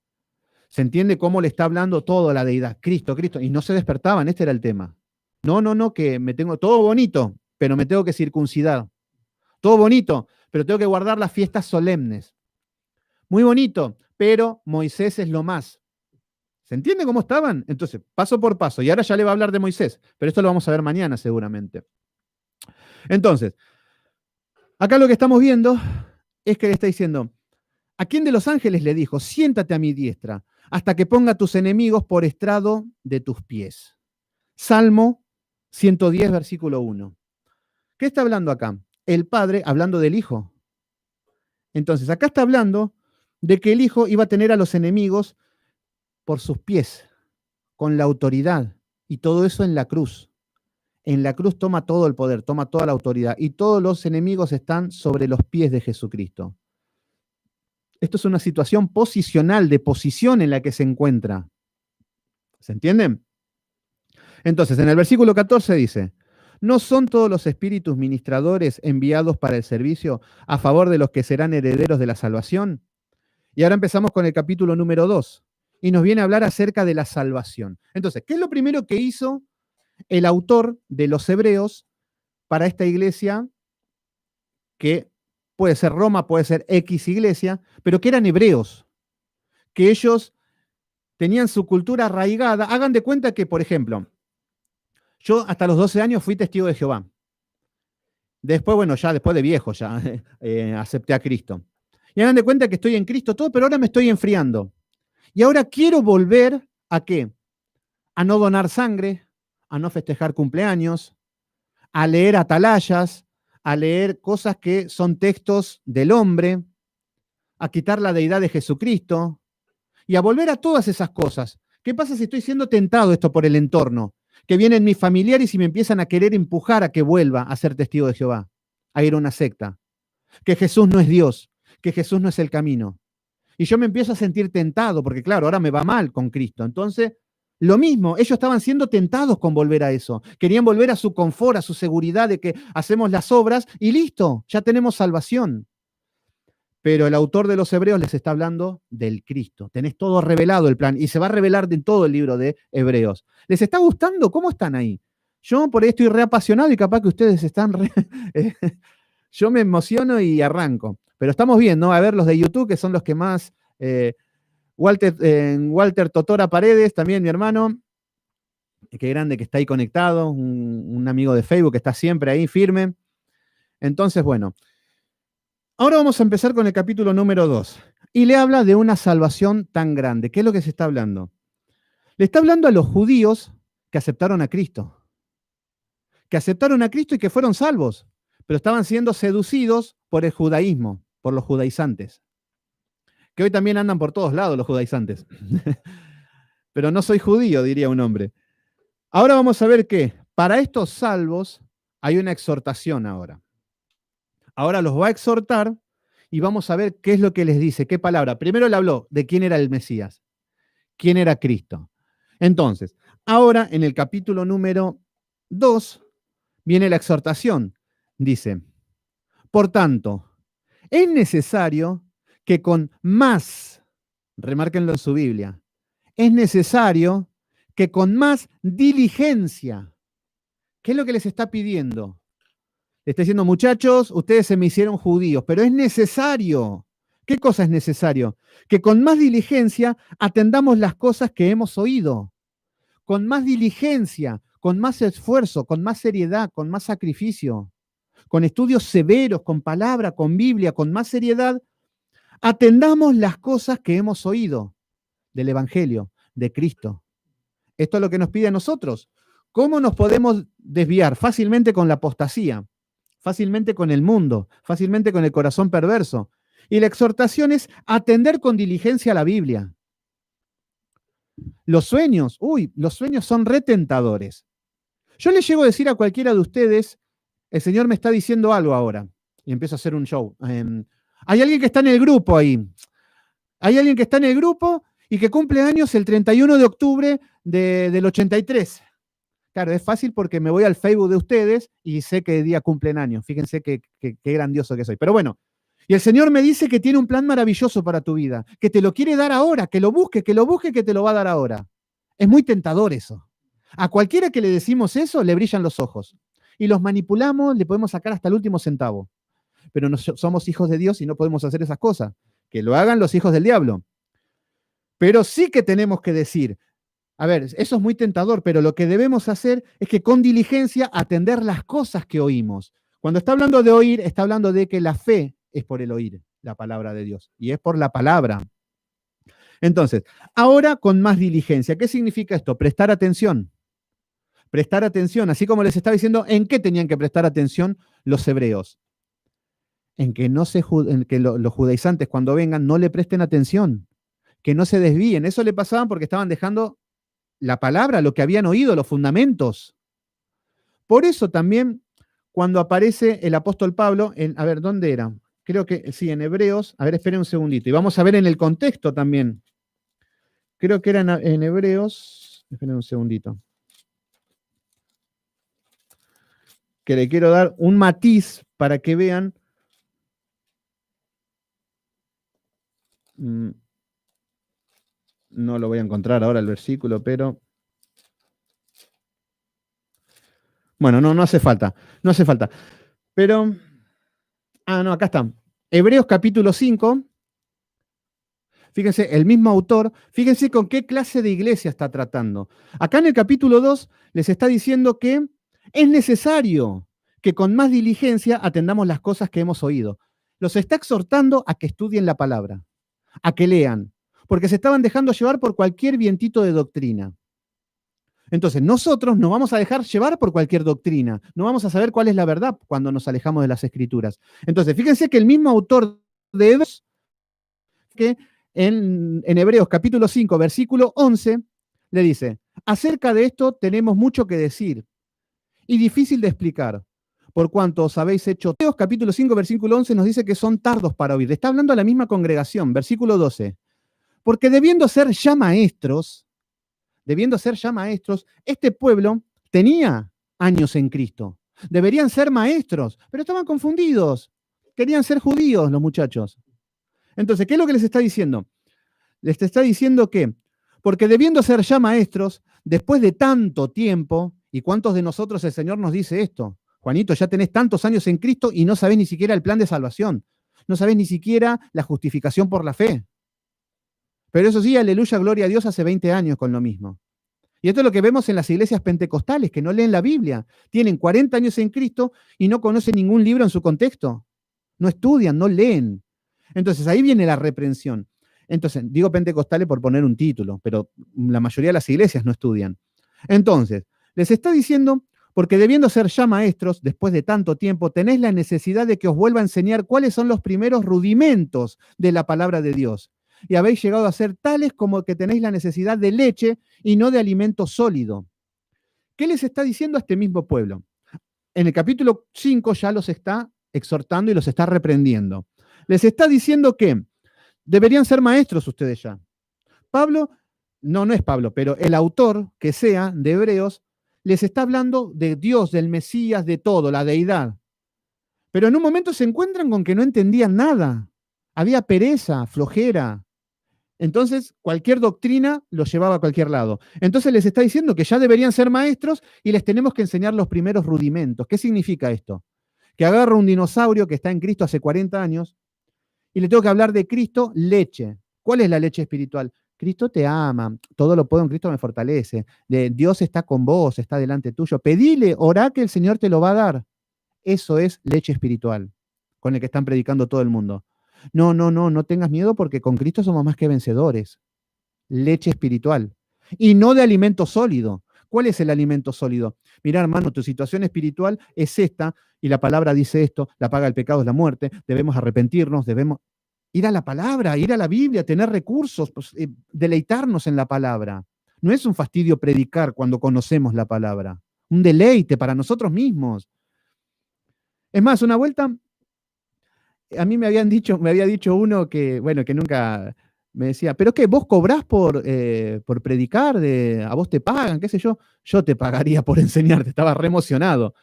Speaker 1: ¿Se entiende cómo le está hablando todo a la deidad? Cristo, Cristo. Y no se despertaban, este era el tema. No, que me tengo todo bonito, pero me tengo que circuncidar. Todo bonito, pero tengo que guardar las fiestas solemnes. Muy bonito, pero Moisés es lo más. ¿Se entiende cómo estaban? Entonces, paso por paso. Y ahora ya le va a hablar de Moisés, pero esto lo vamos a ver mañana seguramente. Entonces, acá lo que estamos viendo es que le está diciendo, ¿a quién de los ángeles le dijo, siéntate a mi diestra, hasta que ponga a tus enemigos por estrado de tus pies? Salmo 110, versículo 1. ¿Qué está hablando acá? El Padre hablando del Hijo. Entonces, acá está hablando de que el Hijo iba a tener a los enemigos por sus pies, con la autoridad, y todo eso en la cruz. En la cruz toma todo el poder, toma toda la autoridad, y todos los enemigos están sobre los pies de Jesucristo. Esto es una situación posicional, de posición en la que se encuentra. ¿Se entienden? Entonces, en el versículo 14 dice, ¿no son todos los espíritus ministradores enviados para el servicio a favor de los que serán herederos de la salvación? Y ahora empezamos con el capítulo número 2 y nos viene a hablar acerca de la salvación. Entonces, ¿qué es lo primero que hizo el autor de los Hebreos para esta iglesia, que puede ser Roma, puede ser X iglesia, pero que eran hebreos, que ellos tenían su cultura arraigada? Hagan de cuenta que, por ejemplo, yo hasta los 12 años fui testigo de Jehová. Después, bueno, ya después de viejo, ya acepté a Cristo. Y hagan de cuenta que estoy en Cristo todo, pero ahora me estoy enfriando. Y ahora quiero volver ¿a qué? A no donar sangre, a no festejar cumpleaños, a leer atalayas, a leer cosas que son textos del hombre, a quitar la deidad de Jesucristo. y a volver a todas esas cosas. ¿Qué pasa si estoy siendo tentado esto por el entorno? Que vienen mis familiares y me empiezan a querer empujar a que vuelva a ser testigo de Jehová, a ir a una secta, que Jesús no es Dios, que Jesús no es el camino. Y yo me empiezo a sentir tentado, porque claro, ahora me va mal con Cristo. Entonces, lo mismo, ellos estaban siendo tentados con volver a eso. Querían volver a su confort, a su seguridad de que hacemos las obras y listo, ya tenemos salvación. Pero el autor de los Hebreos les está hablando del Cristo. Tenés todo revelado el plan y se va a revelar en todo el libro de Hebreos. ¿Les está gustando? ¿Cómo están ahí? Yo por ahí estoy reapasionado y capaz que ustedes están yo me emociono y arranco. Pero estamos bien, ¿no? A ver los de YouTube, que son los que más... Walter Totora Paredes, también mi hermano. Qué grande que está ahí conectado. Un amigo de Facebook que está siempre ahí firme. Entonces, bueno. Ahora vamos a empezar con el capítulo número 2. Y le habla de una salvación tan grande. ¿Qué es lo que se está hablando? Le está hablando a los judíos que aceptaron a Cristo. Que aceptaron a Cristo y que fueron salvos. Pero estaban siendo seducidos por el judaísmo, por los judaizantes. Que hoy también andan por todos lados los judaizantes. Pero no soy judío, diría un hombre. Ahora vamos a ver que para estos salvos hay una exhortación ahora. Ahora los va a exhortar y vamos a ver qué es lo que les dice, qué palabra. Primero le habló de quién era el Mesías, quién era Cristo. Entonces, ahora en el capítulo número 2 viene la exhortación. Dice, por tanto, es necesario que con más, remárquenlo en su Biblia, es necesario que con más diligencia, ¿qué es lo que les está pidiendo? Le está diciendo, muchachos, ustedes se me hicieron judíos, pero es necesario. ¿Qué cosa es necesario? Que con más diligencia atendamos las cosas que hemos oído. Con más diligencia, con más esfuerzo, con más seriedad, con más sacrificio, con estudios severos, con palabra, con Biblia, con más seriedad, atendamos las cosas que hemos oído del Evangelio, de Cristo. Esto es lo que nos pide a nosotros. ¿Cómo nos podemos desviar? Fácilmente con la apostasía, fácilmente con el mundo, fácilmente con el corazón perverso. Y la exhortación es atender con diligencia a la Biblia. Los sueños son retentadores. Yo le llego a decir a cualquiera de ustedes, el Señor me está diciendo algo ahora, y empiezo a hacer un show. Hay alguien que está en el grupo ahí. Hay alguien que está en el grupo y que cumple años el 31 de octubre del 83. Claro, es fácil porque me voy al Facebook de ustedes y sé qué día cumplen años. Fíjense qué grandioso que soy. Pero bueno, y el Señor me dice que tiene un plan maravilloso para tu vida, que te lo quiere dar ahora, que lo busque, que te lo va a dar ahora. Es muy tentador eso. A cualquiera que le decimos eso, le brillan los ojos. Y los manipulamos, le podemos sacar hasta el último centavo. Pero no somos hijos de Dios y no podemos hacer esas cosas. Que lo hagan los hijos del diablo. Pero sí que tenemos que decir, a ver, eso es muy tentador, pero lo que debemos hacer es que con diligencia atender las cosas que oímos. Cuando está hablando de oír, está hablando de que la fe es por el oír la palabra de Dios y es por la palabra. Entonces, ahora con más diligencia. ¿Qué significa esto? Prestar atención. Prestar atención, así como les estaba diciendo, ¿en qué tenían que prestar atención los hebreos? En que los judaizantes cuando vengan no le presten atención, que no se desvíen. Eso le pasaban porque estaban dejando la palabra, lo que habían oído, los fundamentos. Por eso también, cuando aparece el apóstol Pablo, a ver, ¿dónde era? Creo que sí, en Hebreos. A ver, esperen un segundito. Y vamos a ver en el contexto también. Creo que era en Hebreos. Esperen un segundito. Que le quiero dar un matiz para que vean. No lo voy a encontrar ahora el versículo, pero... Bueno, no hace falta. No hace falta. Pero... no, acá está. Hebreos capítulo 5. Fíjense, el mismo autor, fíjense con qué clase de iglesia está tratando. Acá en el capítulo 2 les está diciendo que es necesario que con más diligencia atendamos las cosas que hemos oído. Los está exhortando a que estudien la palabra, a que lean, porque se estaban dejando llevar por cualquier vientito de doctrina. Entonces, nosotros nos vamos a dejar llevar por cualquier doctrina, no vamos a saber cuál es la verdad cuando nos alejamos de las Escrituras. Entonces, fíjense que el mismo autor de Hebreos que en Hebreos capítulo 5, versículo 11, le dice, acerca de esto tenemos mucho que decir y difícil de explicar, por cuanto os habéis hecho. Hebreos capítulo 5, versículo 11 nos dice que son tardos para oír. Le está hablando a la misma congregación, versículo 12. Porque debiendo ser ya maestros, este pueblo tenía años en Cristo. Deberían ser maestros, pero estaban confundidos. Querían ser judíos los muchachos. Entonces, ¿qué es lo que les está diciendo? Les está diciendo que, porque debiendo ser ya maestros, después de tanto tiempo, ¿y cuántos de nosotros el Señor nos dice esto? Juanito, ya tenés tantos años en Cristo y no sabés ni siquiera el plan de salvación. No sabés ni siquiera la justificación por la fe. Pero eso sí, aleluya, gloria a Dios, hace 20 años con lo mismo. Y esto es lo que vemos en las iglesias pentecostales, que no leen la Biblia. Tienen 40 años en Cristo y no conocen ningún libro en su contexto. No estudian, no leen. Entonces ahí viene la reprensión. Entonces, digo pentecostales por poner un título, pero la mayoría de las iglesias no estudian. Entonces, les está diciendo, porque debiendo ser ya maestros, después de tanto tiempo, tenéis la necesidad de que os vuelva a enseñar cuáles son los primeros rudimentos de la palabra de Dios. Y habéis llegado a ser tales como que tenéis la necesidad de leche y no de alimento sólido. ¿Qué les está diciendo a este mismo pueblo? En el capítulo 5 ya los está exhortando y los está reprendiendo. Les está diciendo que deberían ser maestros ustedes ya. Pablo, no es Pablo, pero el autor que sea de Hebreos, les está hablando de Dios, del Mesías, de todo, la deidad. Pero en un momento se encuentran con que no entendían nada. Había pereza, flojera. Entonces, cualquier doctrina los llevaba a cualquier lado. Entonces les está diciendo que ya deberían ser maestros y les tenemos que enseñar los primeros rudimentos. ¿Qué significa esto? Que agarro un dinosaurio que está en Cristo hace 40 años y le tengo que hablar de Cristo, leche. ¿Cuál es la leche espiritual? Cristo te ama, todo lo puedo en Cristo me fortalece. Dios está con vos, está delante tuyo. Pedile, orá que el Señor te lo va a dar. Eso es leche espiritual, con el que están predicando todo el mundo. No tengas miedo porque con Cristo somos más que vencedores. Leche espiritual. Y no de alimento sólido. ¿Cuál es el alimento sólido? Mira, hermano, tu situación espiritual es esta, y la palabra dice esto, la paga del pecado es la muerte, debemos arrepentirnos, debemos ir a la palabra, ir a la Biblia, tener recursos, pues, deleitarnos en la palabra. No es un fastidio predicar cuando conocemos la palabra, un deleite para nosotros mismos. Es más, una vuelta a mí me había dicho uno que, bueno, que nunca me decía, pero ¿qué? ¿Vos cobrás por predicar? ¿A vos te pagan? ¿Qué sé yo? Yo te pagaría por enseñarte, estaba re emocionado.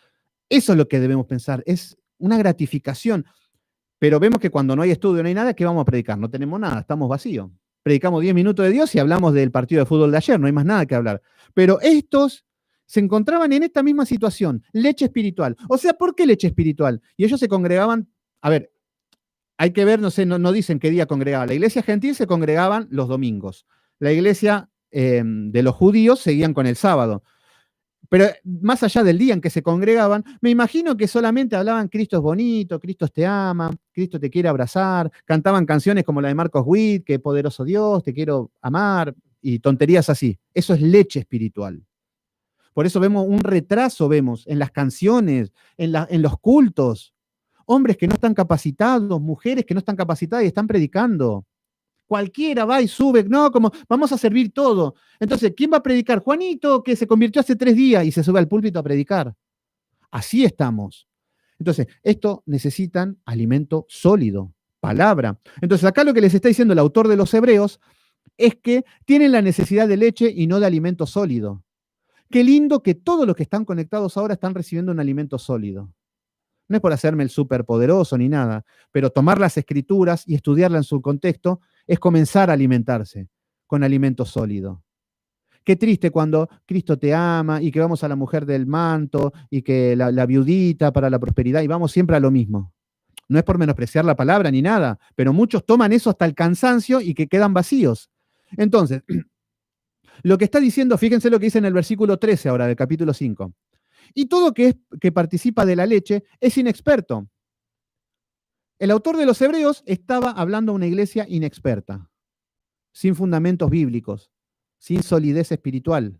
Speaker 1: Eso es lo que debemos pensar, es una gratificación. Pero vemos que cuando no hay estudio, no hay nada, ¿qué vamos a predicar? No tenemos nada, estamos vacíos. Predicamos 10 minutos de Dios y hablamos del partido de fútbol de ayer, no hay más nada que hablar. Pero estos se encontraban en esta misma situación, leche espiritual. O sea, ¿por qué leche espiritual? Y ellos se congregaban, a ver, hay que ver, no sé, no dicen qué día congregaba. La iglesia gentil se congregaban los domingos. La iglesia de los judíos seguían con el sábado. Pero más allá del día en que se congregaban, me imagino que solamente hablaban Cristo es bonito, Cristo te ama, Cristo te quiere abrazar, cantaban canciones como la de Marcos Witt, que poderoso Dios, te quiero amar, y tonterías así. Eso es leche espiritual. Por eso vemos un retraso, vemos en las canciones, en los cultos. Hombres que no están capacitados, mujeres que no están capacitadas y están predicando. Cualquiera va y sube, no, como vamos a servir todo. Entonces, ¿quién va a predicar? Juanito, que se convirtió hace 3 días y se sube al púlpito a predicar. Así estamos. Entonces, esto necesitan alimento sólido, palabra. Entonces, acá lo que les está diciendo el autor de los Hebreos es que tienen la necesidad de leche y no de alimento sólido. Qué lindo que todos los que están conectados ahora están recibiendo un alimento sólido. No es por hacerme el superpoderoso ni nada, pero tomar las escrituras y estudiarlas en su contexto es comenzar a alimentarse con alimento sólido. Qué triste cuando Cristo te ama y que vamos a la mujer del manto y que la viudita para la prosperidad y vamos siempre a lo mismo. No es por menospreciar la palabra ni nada, pero muchos toman eso hasta el cansancio y que quedan vacíos. Entonces, lo que está diciendo, fíjense lo que dice en el versículo 13 ahora del capítulo 5. Y todo que participa de la leche es inexperto. El autor de los Hebreos estaba hablando a una iglesia inexperta, sin fundamentos bíblicos, sin solidez espiritual.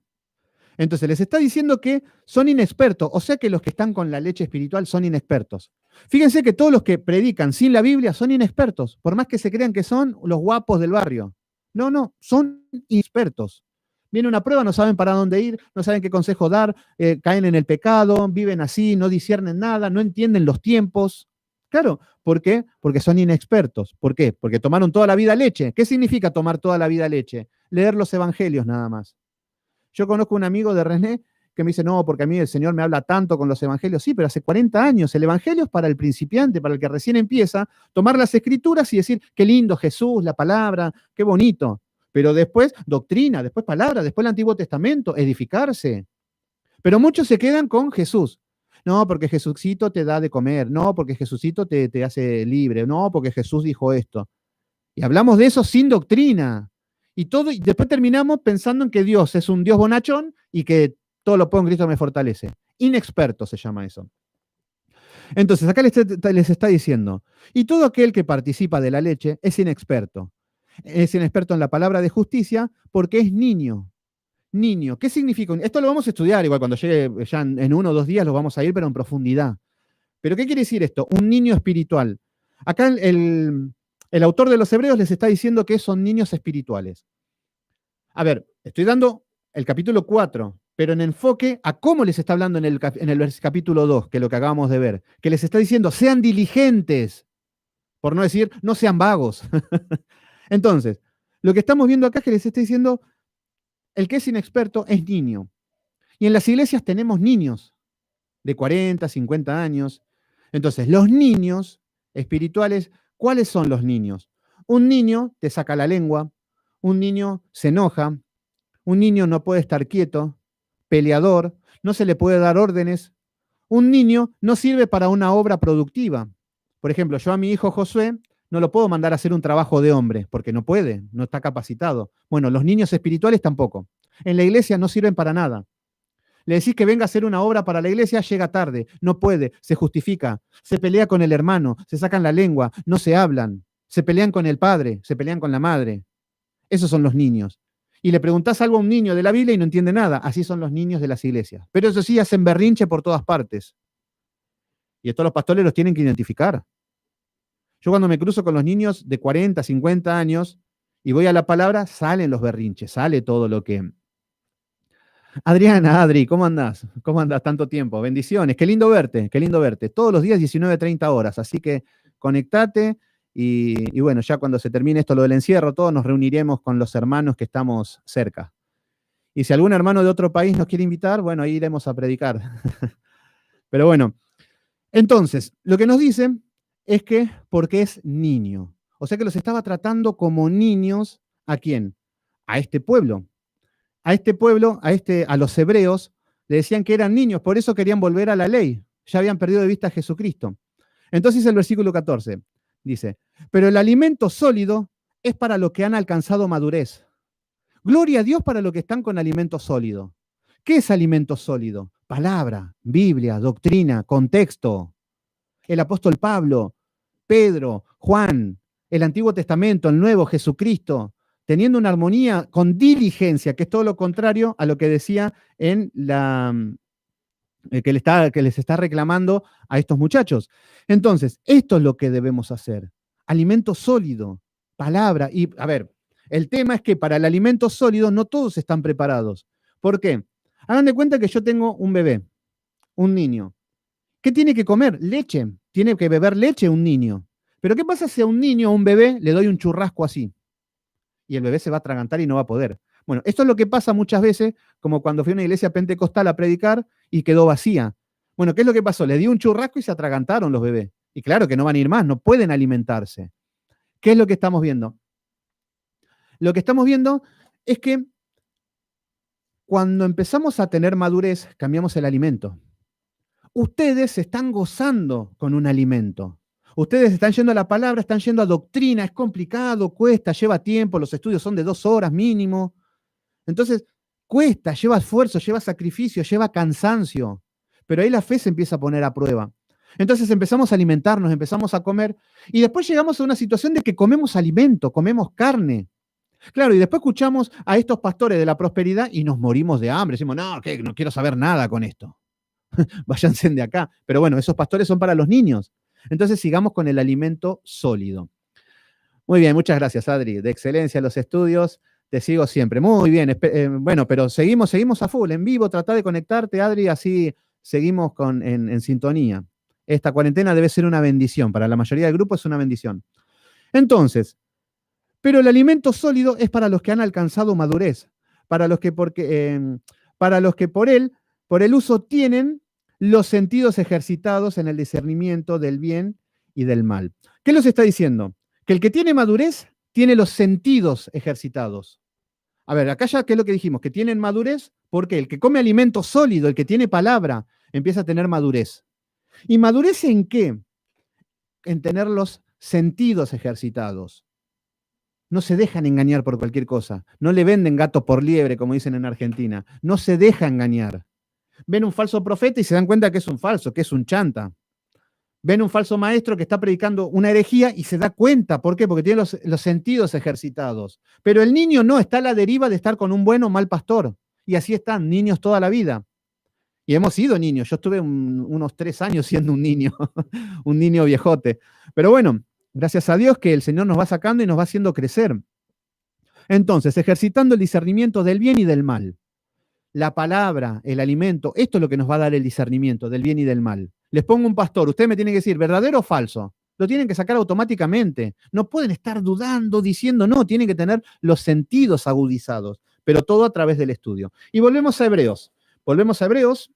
Speaker 1: Entonces les está diciendo que son inexpertos, o sea que los que están con la leche espiritual son inexpertos. Fíjense que todos los que predican sin la Biblia son inexpertos, por más que se crean que son los guapos del barrio. No, no, son inexpertos. Viene una prueba, no saben para dónde ir, no saben qué consejo dar, caen en el pecado, viven así, no disciernen nada, no entienden los tiempos. Claro, ¿por qué? Porque son inexpertos. ¿Por qué? Porque tomaron toda la vida leche. ¿Qué significa tomar toda la vida leche? Leer los evangelios nada más. Yo conozco un amigo de René que me dice, no, porque a mí el Señor me habla tanto con los evangelios. Sí, pero hace 40 años. El evangelio es para el principiante, para el que recién empieza, tomar las escrituras y decir, qué lindo Jesús, la palabra, qué bonito. Pero después doctrina, después palabra, después el Antiguo Testamento, edificarse. Pero muchos se quedan con Jesús. No, porque Jesucito te da de comer. No, porque Jesucito te hace libre. No, porque Jesús dijo esto. Y hablamos de eso sin doctrina. Y después terminamos pensando en que Dios es un Dios bonachón y que todo lo puedo en Cristo me fortalece. Inexperto se llama eso. Entonces, acá les está diciendo, y todo aquel que participa de la leche es inexperto. Es inexperto en la palabra de justicia porque es niño. Niño, ¿qué significa? Esto lo vamos a estudiar igual cuando llegue ya en 1 o 2 días lo vamos a ir, pero en profundidad. ¿Pero qué quiere decir esto? Un niño espiritual. Acá el autor de los Hebreos les está diciendo que son niños espirituales. A ver, estoy dando el capítulo 4, pero en enfoque a cómo les está hablando en el capítulo 2, que es lo que acabamos de ver, que les está diciendo, sean diligentes, por no decir, no sean vagos. Entonces, lo que estamos viendo acá es que les está diciendo, el que es inexperto es niño. Y en las iglesias tenemos niños de 40, 50 años. Entonces, los niños espirituales, ¿cuáles son los niños? Un niño te saca la lengua, un niño se enoja, un niño no puede estar quieto, peleador, no se le puede dar órdenes. Un niño no sirve para una obra productiva. Por ejemplo, yo a mi hijo Josué no lo puedo mandar a hacer un trabajo de hombre, porque no puede, no está capacitado. Bueno, los niños espirituales tampoco. En la iglesia no sirven para nada. Le decís que venga a hacer una obra para la iglesia, llega tarde, no puede, se justifica, se pelea con el hermano, se sacan la lengua, no se hablan, se pelean con el padre, se pelean con la madre. Esos son los niños. Y le preguntás algo a un niño de la Biblia y no entiende nada. Así son los niños de las iglesias. Pero eso sí, hacen berrinche por todas partes. Y estos los pastores los tienen que identificar. Yo cuando me cruzo con los niños de 40, 50 años y voy a la palabra, salen los berrinches, sale todo lo que... Adriana, Adri, ¿cómo andás? ¿Cómo andás tanto tiempo? Bendiciones, qué lindo verte, qué lindo verte. Todos los días 19:30 horas, así que conectate y bueno, ya cuando se termine esto, lo del encierro, todos nos reuniremos con los hermanos que estamos cerca. Y si algún hermano de otro país nos quiere invitar, bueno, ahí iremos a predicar. Pero bueno, entonces, lo que nos dicen es que porque es niño. O sea que los estaba tratando como niños, ¿a quién? A este pueblo. A este pueblo, a los hebreos, le decían que eran niños, por eso querían volver a la ley. Ya habían perdido de vista a Jesucristo. Entonces el versículo 14 dice, pero el alimento sólido es para los que han alcanzado madurez. Gloria a Dios para los que están con alimento sólido. ¿Qué es alimento sólido? Palabra, Biblia, doctrina, contexto. El apóstol Pablo, Pedro, Juan, el Antiguo Testamento, el Nuevo, Jesucristo, teniendo una armonía con diligencia, que es todo lo contrario a lo que decía en que les está reclamando a estos muchachos. Entonces, esto es lo que debemos hacer. Alimento sólido, palabra. Y, a ver, el tema es que para el alimento sólido no todos están preparados. ¿Por qué? Hagan de cuenta que yo tengo un bebé, un niño. ¿Qué tiene que comer? Leche. Tiene que beber leche un niño. Pero ¿qué pasa si a un niño, a un bebé, le doy un churrasco así? Y el bebé se va a atragantar y no va a poder. Bueno, esto es lo que pasa muchas veces, como cuando fui a una iglesia pentecostal a predicar y quedó vacía. Bueno, ¿qué es lo que pasó? Le di un churrasco y se atragantaron los bebés. Y claro que no van a ir más, no pueden alimentarse. ¿Qué es lo que estamos viendo? Lo que estamos viendo es que cuando empezamos a tener madurez, cambiamos el alimento. Ustedes se están gozando con un alimento. Ustedes están yendo a la palabra, están yendo a doctrina, es complicado, cuesta, lleva tiempo, los estudios son de 2 horas mínimo. Entonces, cuesta, lleva esfuerzo, lleva sacrificio, lleva cansancio. Pero ahí la fe se empieza a poner a prueba. Entonces empezamos a alimentarnos, empezamos a comer y después llegamos a una situación de que comemos alimento, comemos carne. Claro, y después escuchamos a estos pastores de la prosperidad y nos morimos de hambre. Decimos, no, que no quiero saber nada con esto. Váyanse de acá. Pero bueno, esos pastores son para los niños. Entonces sigamos con el alimento sólido. Muy bien, muchas gracias, Adri. De excelencia los estudios. Te sigo siempre. Muy bien. Bueno, pero seguimos a full, en vivo. Trata de conectarte, Adri, así seguimos en sintonía. Esta cuarentena debe ser una bendición. Para la mayoría del grupo es una bendición. Entonces, pero el alimento sólido es para los que han alcanzado madurez, para los que, para los que por el uso tienen los sentidos ejercitados en el discernimiento del bien y del mal. ¿Qué los está diciendo? Que el que tiene madurez tiene los sentidos ejercitados. A ver, acá ya, ¿qué es lo que dijimos? Que tienen madurez, porque el que come alimento sólido, el que tiene palabra, empieza a tener madurez. ¿Y madurez en qué? En tener los sentidos ejercitados. No se dejan engañar por cualquier cosa. No le venden gato por liebre, como dicen en Argentina. No se deja engañar. Ven un falso profeta y se dan cuenta que es un falso, que es un chanta. Ven un falso maestro que está predicando una herejía y se da cuenta. ¿Por qué? Porque tiene los sentidos ejercitados. Pero el niño no, está a la deriva de estar con un buen o mal pastor. Y así están, niños toda la vida. Y hemos sido niños. Yo estuve unos 3 años siendo un niño, un niño viejote. Pero bueno, gracias a Dios que el Señor nos va sacando y nos va haciendo crecer. Entonces, ejercitando el discernimiento del bien y del mal. La palabra, el alimento, esto es lo que nos va a dar el discernimiento del bien y del mal. Les pongo un pastor, ustedes me tienen que decir verdadero o falso. Lo tienen que sacar automáticamente. No pueden estar dudando, diciendo no, tienen que tener los sentidos agudizados, pero todo a través del estudio. Y volvemos a Hebreos. Volvemos a Hebreos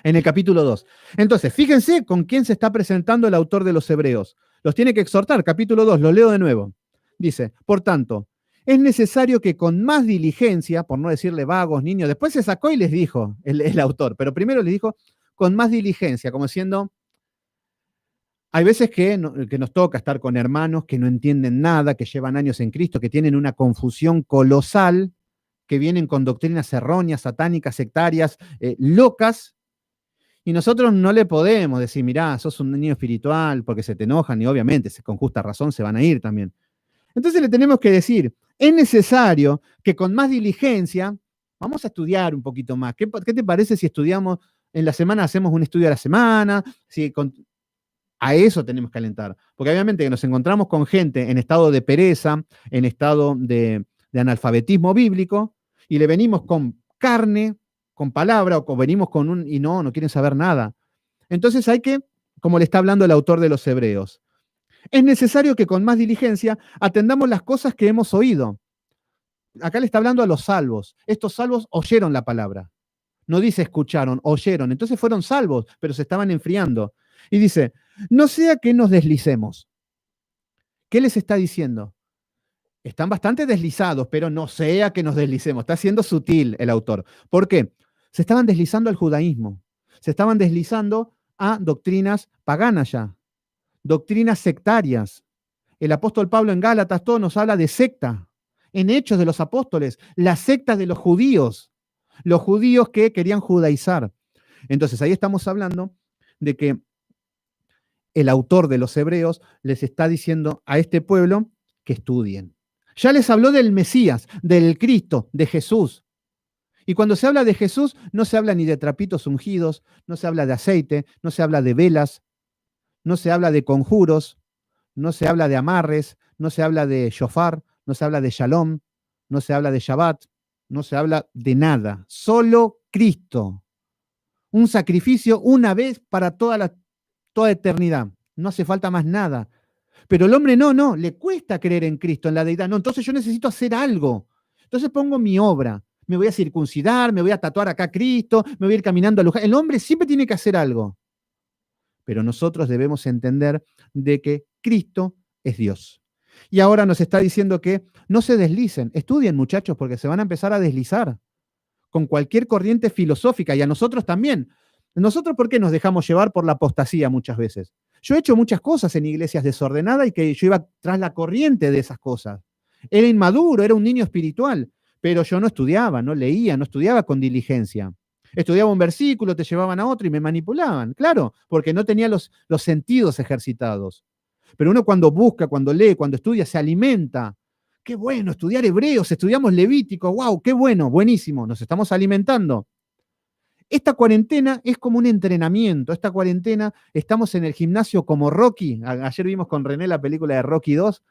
Speaker 1: en el capítulo 2. Entonces, fíjense con quién se está presentando el autor de los Hebreos. Los tiene que exhortar, capítulo 2, lo leo de nuevo. Dice, por tanto, es necesario que con más diligencia, por no decirle vagos, niños, después se sacó y les dijo el autor, pero primero les dijo con más diligencia, como diciendo, hay veces que nos toca estar con hermanos que no entienden nada, que llevan años en Cristo, que tienen una confusión colosal, que vienen con doctrinas erróneas, satánicas, sectarias, locas, y nosotros no le podemos decir, mirá, sos un niño espiritual, porque se te enojan, y obviamente, con justa razón, se van a ir también. Entonces le tenemos que decir, es necesario que con más diligencia, vamos a estudiar un poquito más. ¿Qué te parece si estudiamos en la semana, hacemos un estudio a la semana? A eso tenemos que alentar. Porque obviamente que nos encontramos con gente en estado de pereza, en estado de analfabetismo bíblico, y le venimos con carne, con palabra, o venimos con y no quieren saber nada. Entonces hay que, como le está hablando el autor de los Hebreos, es necesario que con más diligencia atendamos las cosas que hemos oído. Acá le está hablando a los salvos. Estos salvos oyeron la palabra. No dice escucharon, oyeron. Entonces fueron salvos, pero se estaban enfriando. Y dice, no sea que nos deslicemos. ¿Qué les está diciendo? Están bastante deslizados, pero no sea que nos deslicemos. Está siendo sutil el autor. ¿Por qué? Se estaban deslizando al judaísmo. Se estaban deslizando a doctrinas paganas ya. Doctrinas sectarias. El apóstol Pablo en Gálatas todo nos habla de secta. En Hechos de los Apóstoles, las sectas de los judíos que querían judaizar. Entonces ahí estamos hablando de que el autor de los Hebreos les está diciendo a este pueblo que estudien. Ya les habló del Mesías, del Cristo, de Jesús. Y cuando se habla de Jesús, no se habla ni de trapitos ungidos, no se habla de aceite, no se habla de velas, no se habla de conjuros, no se habla de amarres, no se habla de shofar, no se habla de shalom, no se habla de Shabbat, no se habla de nada. Solo Cristo. Un sacrificio una vez para toda eternidad. No hace falta más nada. Pero el hombre no, le cuesta creer en Cristo, en la deidad. No, entonces yo necesito hacer algo. Entonces pongo mi obra. Me voy a circuncidar, me voy a tatuar acá a Cristo, me voy a ir caminando a lugar. El hombre siempre tiene que hacer algo. Pero nosotros debemos entender de que Cristo es Dios. Y ahora nos está diciendo que no se deslicen, estudien muchachos, porque se van a empezar a deslizar con cualquier corriente filosófica, y a nosotros también. Nosotros, ¿por qué nos dejamos llevar por la apostasía muchas veces? Yo he hecho muchas cosas en iglesias desordenadas y que yo iba tras la corriente de esas cosas. Era inmaduro, era un niño espiritual, pero yo no estudiaba, no leía, no estudiaba con diligencia. Estudiaba un versículo, te llevaban a otro y me manipulaban, claro, porque no tenía los sentidos ejercitados. Pero uno cuando busca, cuando lee, cuando estudia, se alimenta. qué bueno, estudiar Hebreos, estudiamos Levítico, wow, qué bueno, buenísimo, nos estamos alimentando. Esta cuarentena es como un entrenamiento. Esta cuarentena, estamos en el gimnasio como Rocky. Ayer vimos con René la película de Rocky 2.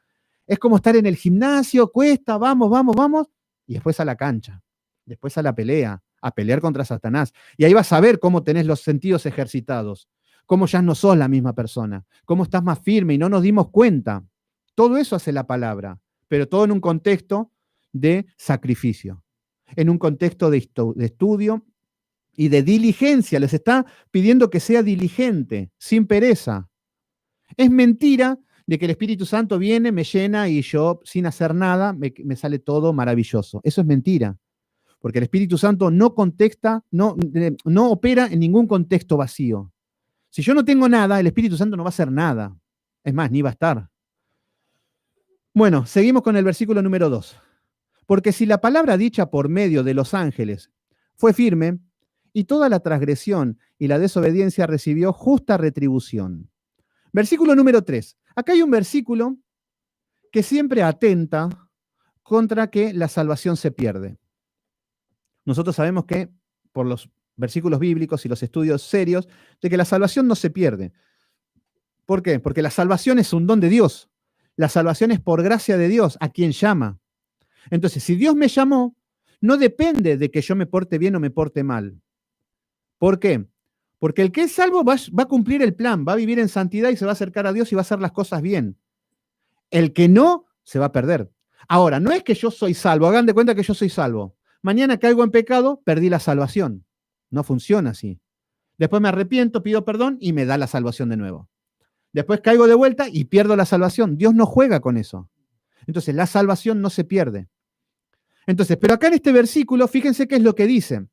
Speaker 1: Es como estar en el gimnasio, cuesta, vamos, vamos, vamos, y después a la cancha, después a la pelea, a pelear contra Satanás. Y ahí vas a ver cómo tenés los sentidos ejercitados, cómo ya no sos la misma persona, cómo estás más firme y no nos dimos cuenta. Todo eso hace la palabra, pero todo en un contexto de sacrificio, en un contexto de estudio y de diligencia. Les está pidiendo que sea diligente, sin pereza. Es mentira de que el Espíritu Santo viene, me llena y yo, sin hacer nada, me sale todo maravilloso. Eso es mentira, porque el Espíritu Santo no contexta, no opera en ningún contexto vacío. Si yo no tengo nada, el Espíritu Santo no va a hacer nada. Es más, ni va a estar. Bueno, seguimos con el versículo número 2. Porque si la palabra dicha por medio de los ángeles fue firme, y toda la transgresión y la desobediencia recibió justa retribución. Versículo número 3. Acá hay un versículo que siempre atenta contra que la salvación se pierde. Nosotros sabemos que, por los versículos bíblicos y los estudios serios, de que la salvación no se pierde. ¿Por qué? Porque la salvación es un don de Dios. La salvación es por gracia de Dios, a quien llama. Entonces, si Dios me llamó, no depende de que yo me porte bien o me porte mal. ¿Por qué? Porque el que es salvo va a cumplir el plan, va a vivir en santidad y se va a acercar a Dios y va a hacer las cosas bien. El que no, se va a perder. Ahora, no es que yo soy salvo, hagan de cuenta que yo soy salvo. Mañana caigo en pecado, perdí la salvación. No funciona así. Después me arrepiento, pido perdón y me da la salvación de nuevo. Después caigo de vuelta y pierdo la salvación. Dios no juega con eso. Entonces, la salvación no se pierde. Entonces, pero acá en este versículo, fíjense qué es lo que dice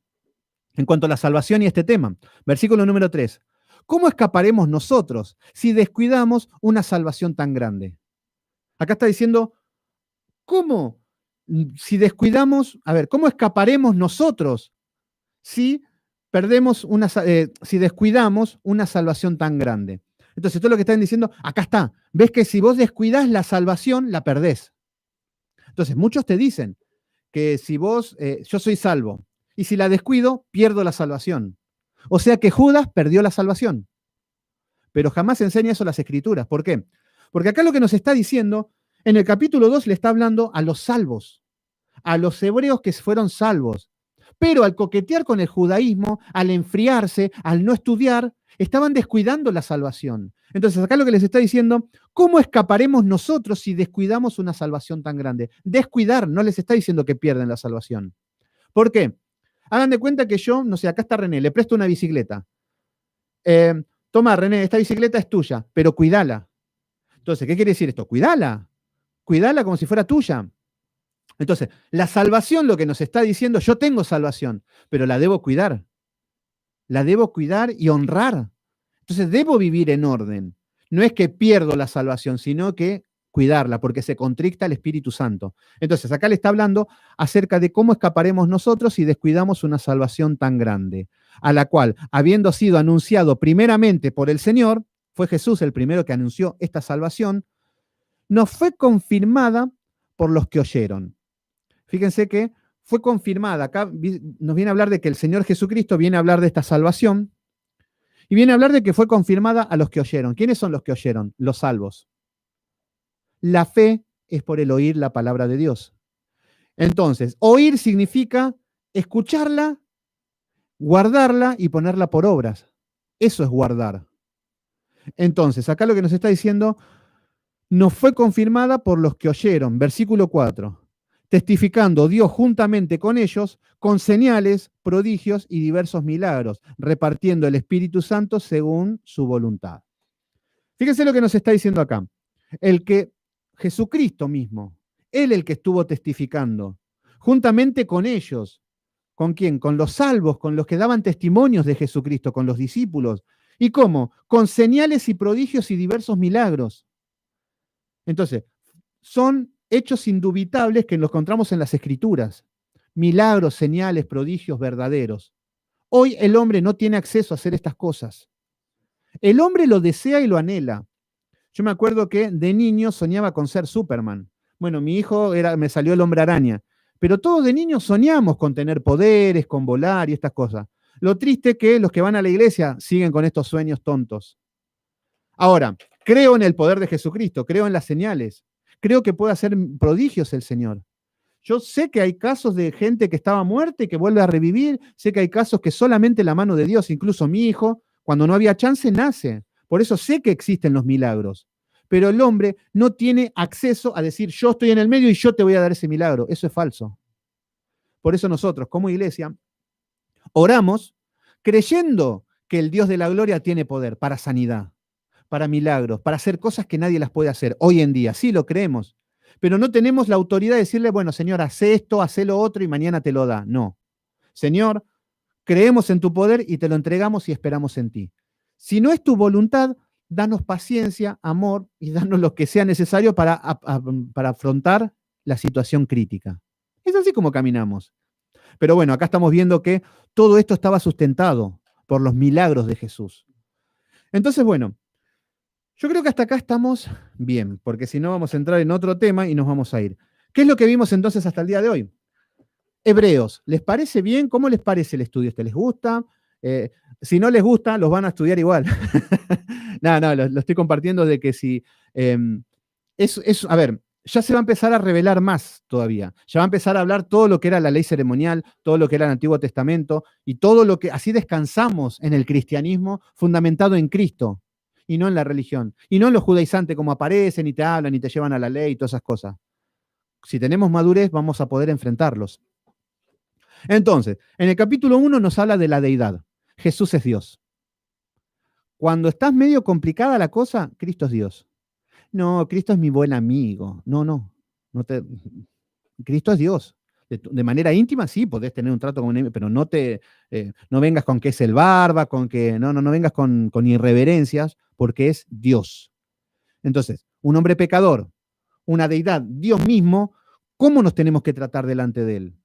Speaker 1: en cuanto a la salvación y este tema. Versículo número 3. ¿Cómo escaparemos nosotros si descuidamos una salvación tan grande? Acá está diciendo, ¿cómo? Si descuidamos, ¿cómo escaparemos nosotros si si descuidamos una salvación tan grande? Entonces, todo lo que están diciendo, acá está. Ves que si vos descuidás la salvación, la perdés. Entonces, muchos te dicen que si yo soy salvo, y si la descuido, pierdo la salvación. O sea que Judas perdió la salvación. Pero jamás enseña eso las Escrituras. ¿Por qué? Porque acá lo que nos está diciendo, en el capítulo 2 le está hablando a los salvos, a los hebreos que fueron salvos. Pero al coquetear con el judaísmo, al enfriarse, al no estudiar, estaban descuidando la salvación. Entonces acá lo que les está diciendo, ¿cómo escaparemos nosotros si descuidamos una salvación tan grande? Descuidar, no les está diciendo que pierden la salvación. ¿Por qué? Hagan de cuenta que yo, no sé, acá está René, le presto una bicicleta. Toma, René, esta bicicleta es tuya, pero cuídala. Entonces, ¿qué quiere decir esto? Cuídala. Cuídala como si fuera tuya. Entonces, la salvación lo que nos está diciendo, yo tengo salvación, pero la debo cuidar. La debo cuidar y honrar. Entonces, debo vivir en orden. No es que pierdo la salvación, sino que cuidarla, porque se contricta el Espíritu Santo. Entonces, acá le está hablando acerca de cómo escaparemos nosotros si descuidamos una salvación tan grande, a la cual, habiendo sido anunciado primeramente por el Señor, fue Jesús el primero que anunció esta salvación, nos fue confirmada por los que oyeron. Fíjense que fue confirmada. Acá nos viene a hablar de que el Señor Jesucristo viene a hablar de esta salvación y viene a hablar de que fue confirmada a los que oyeron. ¿Quiénes son los que oyeron? Los salvos. La fe es por el oír la palabra de Dios. Entonces, oír significa escucharla, guardarla y ponerla por obras. Eso es guardar. Entonces, acá lo que nos está diciendo, nos fue confirmada por los que oyeron. Versículo 4. Testificando Dios juntamente con ellos, con señales, prodigios y diversos milagros, repartiendo el Espíritu Santo según su voluntad. Fíjense lo que nos está diciendo acá. El que Jesucristo mismo, Él el que estuvo testificando, juntamente con ellos. ¿Con quién? Con los salvos, con los que daban testimonios de Jesucristo, con los discípulos. ¿Y cómo? Con señales y prodigios y diversos milagros. Entonces, son hechos indubitables que nos encontramos en las Escrituras. Milagros, señales, prodigios verdaderos. Hoy el hombre no tiene acceso a hacer estas cosas. El hombre lo desea y lo anhela. Yo me acuerdo que de niño soñaba con ser Superman, Bueno, mi hijo me salió el hombre araña. Pero todos de niños soñamos con tener poderes, con volar y estas cosas. Lo triste es que los que van a la iglesia siguen con estos sueños tontos. Ahora, creo en el poder de Jesucristo, creo en las señales, creo que puede hacer prodigios el Señor. Yo sé que hay casos de gente que estaba muerta y que vuelve a revivir, sé que hay casos que solamente la mano de Dios, incluso mi hijo, cuando no había chance, nace. Por eso sé que existen los milagros. Pero el hombre no tiene acceso a decir, yo estoy en el medio y yo te voy a dar ese milagro. Eso es falso. Por eso nosotros, como iglesia, oramos creyendo que el Dios de la gloria tiene poder para sanidad, para milagros, para hacer cosas que nadie las puede hacer hoy en día. Sí lo creemos, pero no tenemos la autoridad de decirle, bueno, Señor, hace esto, hace lo otro y mañana te lo da. No. Señor, creemos en tu poder y te lo entregamos y esperamos en ti. Si no es tu voluntad, danos paciencia, amor y danos lo que sea necesario para afrontar la situación crítica. Es así como caminamos. Pero bueno, acá estamos viendo que todo esto estaba sustentado por los milagros de Jesús. Entonces, bueno, yo creo que hasta acá estamos bien, porque si no vamos a entrar en otro tema y nos vamos a ir. ¿Qué es lo que vimos entonces hasta el día de hoy? Hebreos, ¿les parece bien? ¿Cómo les parece el estudio? ¿Les gusta? Si no les gusta, los van a estudiar igual. No, lo estoy compartiendo de que si... a ver, ya se va a empezar a revelar más todavía. Ya va a empezar a hablar todo lo que era la ley ceremonial, todo lo que era el Antiguo Testamento y todo lo que... Así descansamos en el cristianismo fundamentado en Cristo y no en la religión. Y no en los judaizantes como aparecen y te hablan y te llevan a la ley y todas esas cosas. Si tenemos madurez, vamos a poder enfrentarlos. Entonces, en el capítulo 1 nos habla de la deidad. Jesús es Dios. Cuando estás medio complicada la cosa, Cristo es Dios. No, Cristo es mi buen amigo. No Cristo es Dios. De manera íntima, sí, podés tener un trato con él, pero no vengas con que es el barba, con que, no vengas con irreverencias, porque es Dios. Entonces, un hombre pecador, una deidad, Dios mismo, ¿cómo nos tenemos que tratar delante de él?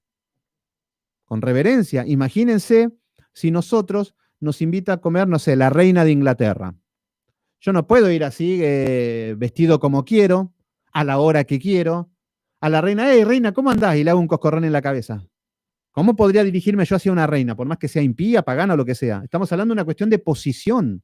Speaker 1: Con reverencia. Imagínense si nosotros nos invita a comer, no sé, la reina de Inglaterra. Yo no puedo ir así, vestido como quiero, a la hora que quiero. A la reina, hey, reina, ¿cómo andás? Y le hago un coscorrón en la cabeza. ¿Cómo podría dirigirme yo hacia una reina, por más que sea impía, pagana o lo que sea? Estamos hablando de una cuestión de posición.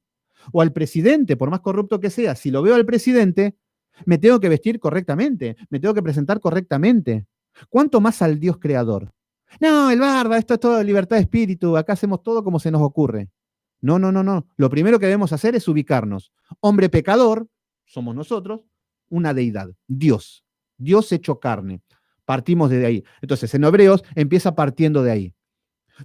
Speaker 1: O al presidente, por más corrupto que sea, si lo veo al presidente, me tengo que vestir correctamente, me tengo que presentar correctamente. ¿Cuánto más al Dios creador? No, el barba, esto es todo libertad de espíritu, acá hacemos todo como se nos ocurre. No. Lo primero que debemos hacer es ubicarnos. Hombre pecador, somos nosotros, una deidad, Dios. Dios hecho carne. Partimos desde ahí. Entonces, en Hebreos empieza partiendo de ahí.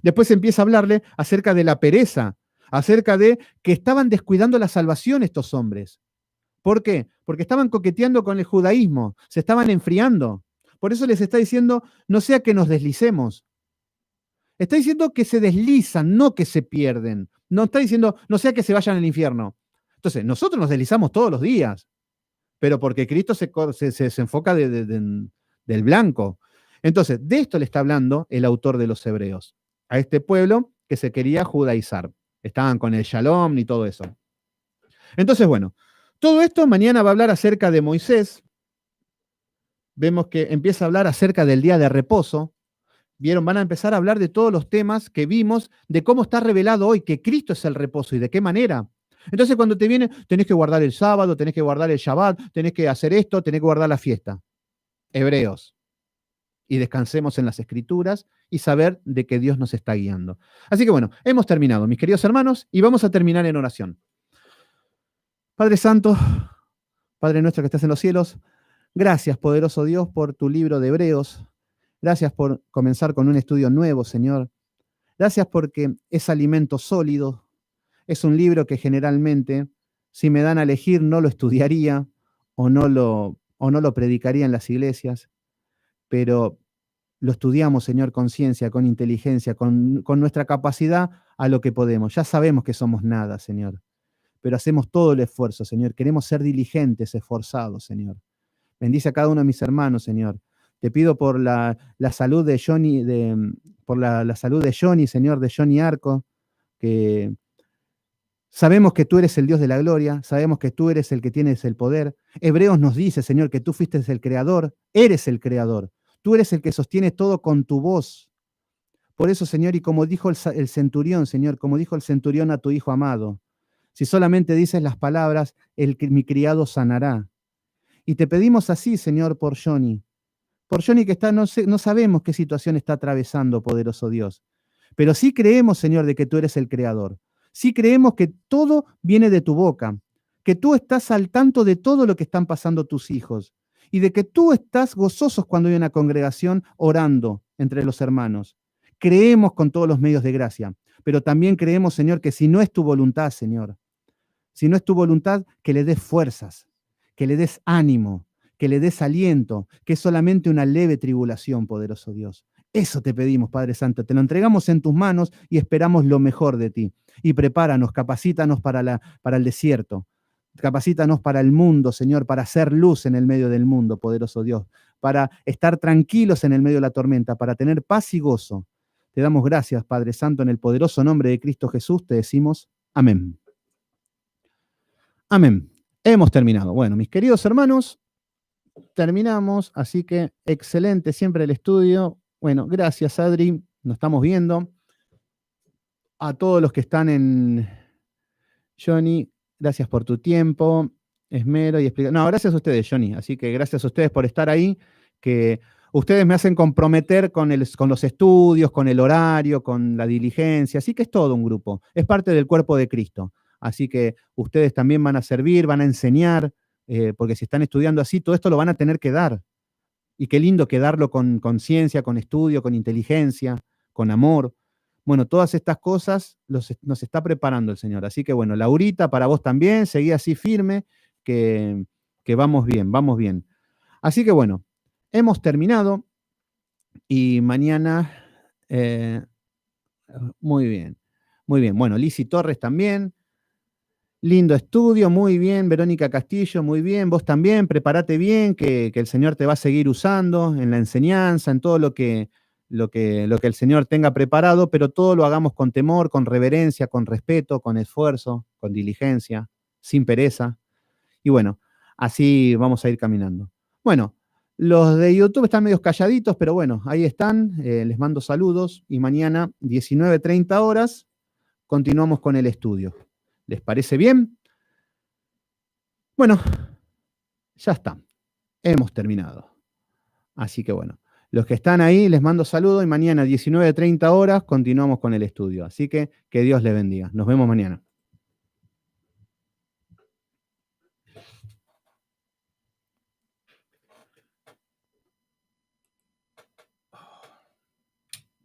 Speaker 1: Después empieza a hablarle acerca de la pereza, acerca de que estaban descuidando la salvación estos hombres. ¿Por qué? Porque estaban coqueteando con el judaísmo, se estaban enfriando. Por eso les está diciendo, no sea que nos deslicemos. Está diciendo que se deslizan, no que se pierden. No está diciendo, no sea que se vayan al infierno. Entonces, nosotros nos deslizamos todos los días, pero porque Cristo se enfoca del blanco. Entonces, de esto le está hablando el autor de los Hebreos, a este pueblo que se quería judaizar. Estaban con el shalom y todo eso. Entonces, bueno, todo esto mañana va a hablar acerca de Moisés. Vemos que empieza a hablar acerca del día de reposo. Vieron, van a empezar a hablar de todos los temas que vimos, de cómo está revelado hoy que Cristo es el reposo y de qué manera. Entonces, cuando te viene, tenés que guardar el sábado, tenés que guardar el Shabbat, tenés que hacer esto, tenés que guardar la fiesta. Hebreos. Y descansemos en las Escrituras y saber de que Dios nos está guiando. Así que bueno, hemos terminado, mis queridos hermanos, y vamos a terminar en oración. Padre Santo, Padre nuestro que estás en los cielos, gracias, poderoso Dios, por tu libro de Hebreos. Gracias por comenzar con un estudio nuevo, Señor. Gracias porque es alimento sólido. Es un libro que generalmente, si me dan a elegir, no lo estudiaría o no lo predicaría en las iglesias, pero lo estudiamos, Señor, con ciencia, con inteligencia, con nuestra capacidad a lo que podemos. Ya sabemos que somos nada, Señor, pero hacemos todo el esfuerzo, Señor. Queremos ser diligentes, esforzados, Señor. Bendice a cada uno de mis hermanos, Señor. Te pido por la salud de Johnny, por la salud de Johnny, Señor, de Johnny Arco, que Sabemos que tú eres el Dios de la gloria, sabemos que tú eres el que tienes el poder. Hebreos nos dice, Señor, que tú fuiste el creador, eres el creador. Tú eres el que sostiene todo con tu voz. Por eso, Señor, y como dijo el centurión, Señor, como dijo el centurión a tu Hijo amado, si solamente dices las palabras, mi criado sanará. Y te pedimos así, Señor, por Johnny. Por Johnny que está, no sabemos qué situación está atravesando, poderoso Dios. Pero sí creemos, Señor, de que tú eres el creador. Sí creemos que todo viene de tu boca, que tú estás al tanto de todo lo que están pasando tus hijos y de que tú estás gozosos cuando hay una congregación orando entre los hermanos. Creemos con todos los medios de gracia, pero también creemos, Señor, que si no es tu voluntad, Señor, si no es tu voluntad, que le des fuerzas, que le des ánimo, que le des aliento, que es solamente una leve tribulación, poderoso Dios. Eso te pedimos, Padre Santo. Te lo entregamos en tus manos y esperamos lo mejor de ti. Y prepáranos, capacítanos para el desierto. Capacítanos para el mundo, Señor, para hacer luz en el medio del mundo, poderoso Dios. Para estar tranquilos en el medio de la tormenta, para tener paz y gozo. Te damos gracias, Padre Santo, en el poderoso nombre de Cristo Jesús. Te decimos amén. Amén. Hemos terminado. Bueno, mis queridos hermanos, terminamos, así que excelente siempre el estudio. Bueno, gracias Adri, nos estamos viendo. A todos los que están en Johnny, gracias por tu tiempo, esmero y explicación. No, gracias a ustedes, Johnny, así que gracias a ustedes por estar ahí, que ustedes me hacen comprometer con los estudios, con el horario, con la diligencia, así que es todo un grupo, es parte del cuerpo de Cristo. Así que ustedes también van a servir, van a enseñar, porque si están estudiando así, todo esto lo van a tener que dar. Y qué lindo que darlo con conciencia, con estudio, con inteligencia, con amor. Bueno, todas estas cosas nos está preparando el Señor. Así que bueno, Laurita, para vos también, seguí así firme, que vamos bien, vamos bien. Así que bueno, hemos terminado y mañana, muy bien, muy bien. Bueno, Lisi Torres también. Lindo estudio, muy bien. Verónica Castillo, muy bien. Vos también, prepárate bien, que el Señor te va a seguir usando en la enseñanza, en todo lo que el Señor tenga preparado, pero todo lo hagamos con temor, con reverencia, con respeto, con esfuerzo, con diligencia, sin pereza. Y bueno, así vamos a ir caminando. Bueno, los de YouTube están medios calladitos, pero bueno, ahí están. Les mando saludos y mañana, 19:30 horas, continuamos con el estudio. ¿Les parece bien? Bueno, ya está. Hemos terminado. Así que bueno, los que están ahí les mando saludos y mañana 19:30 horas continuamos con el estudio. Así que Dios les bendiga. Nos vemos mañana.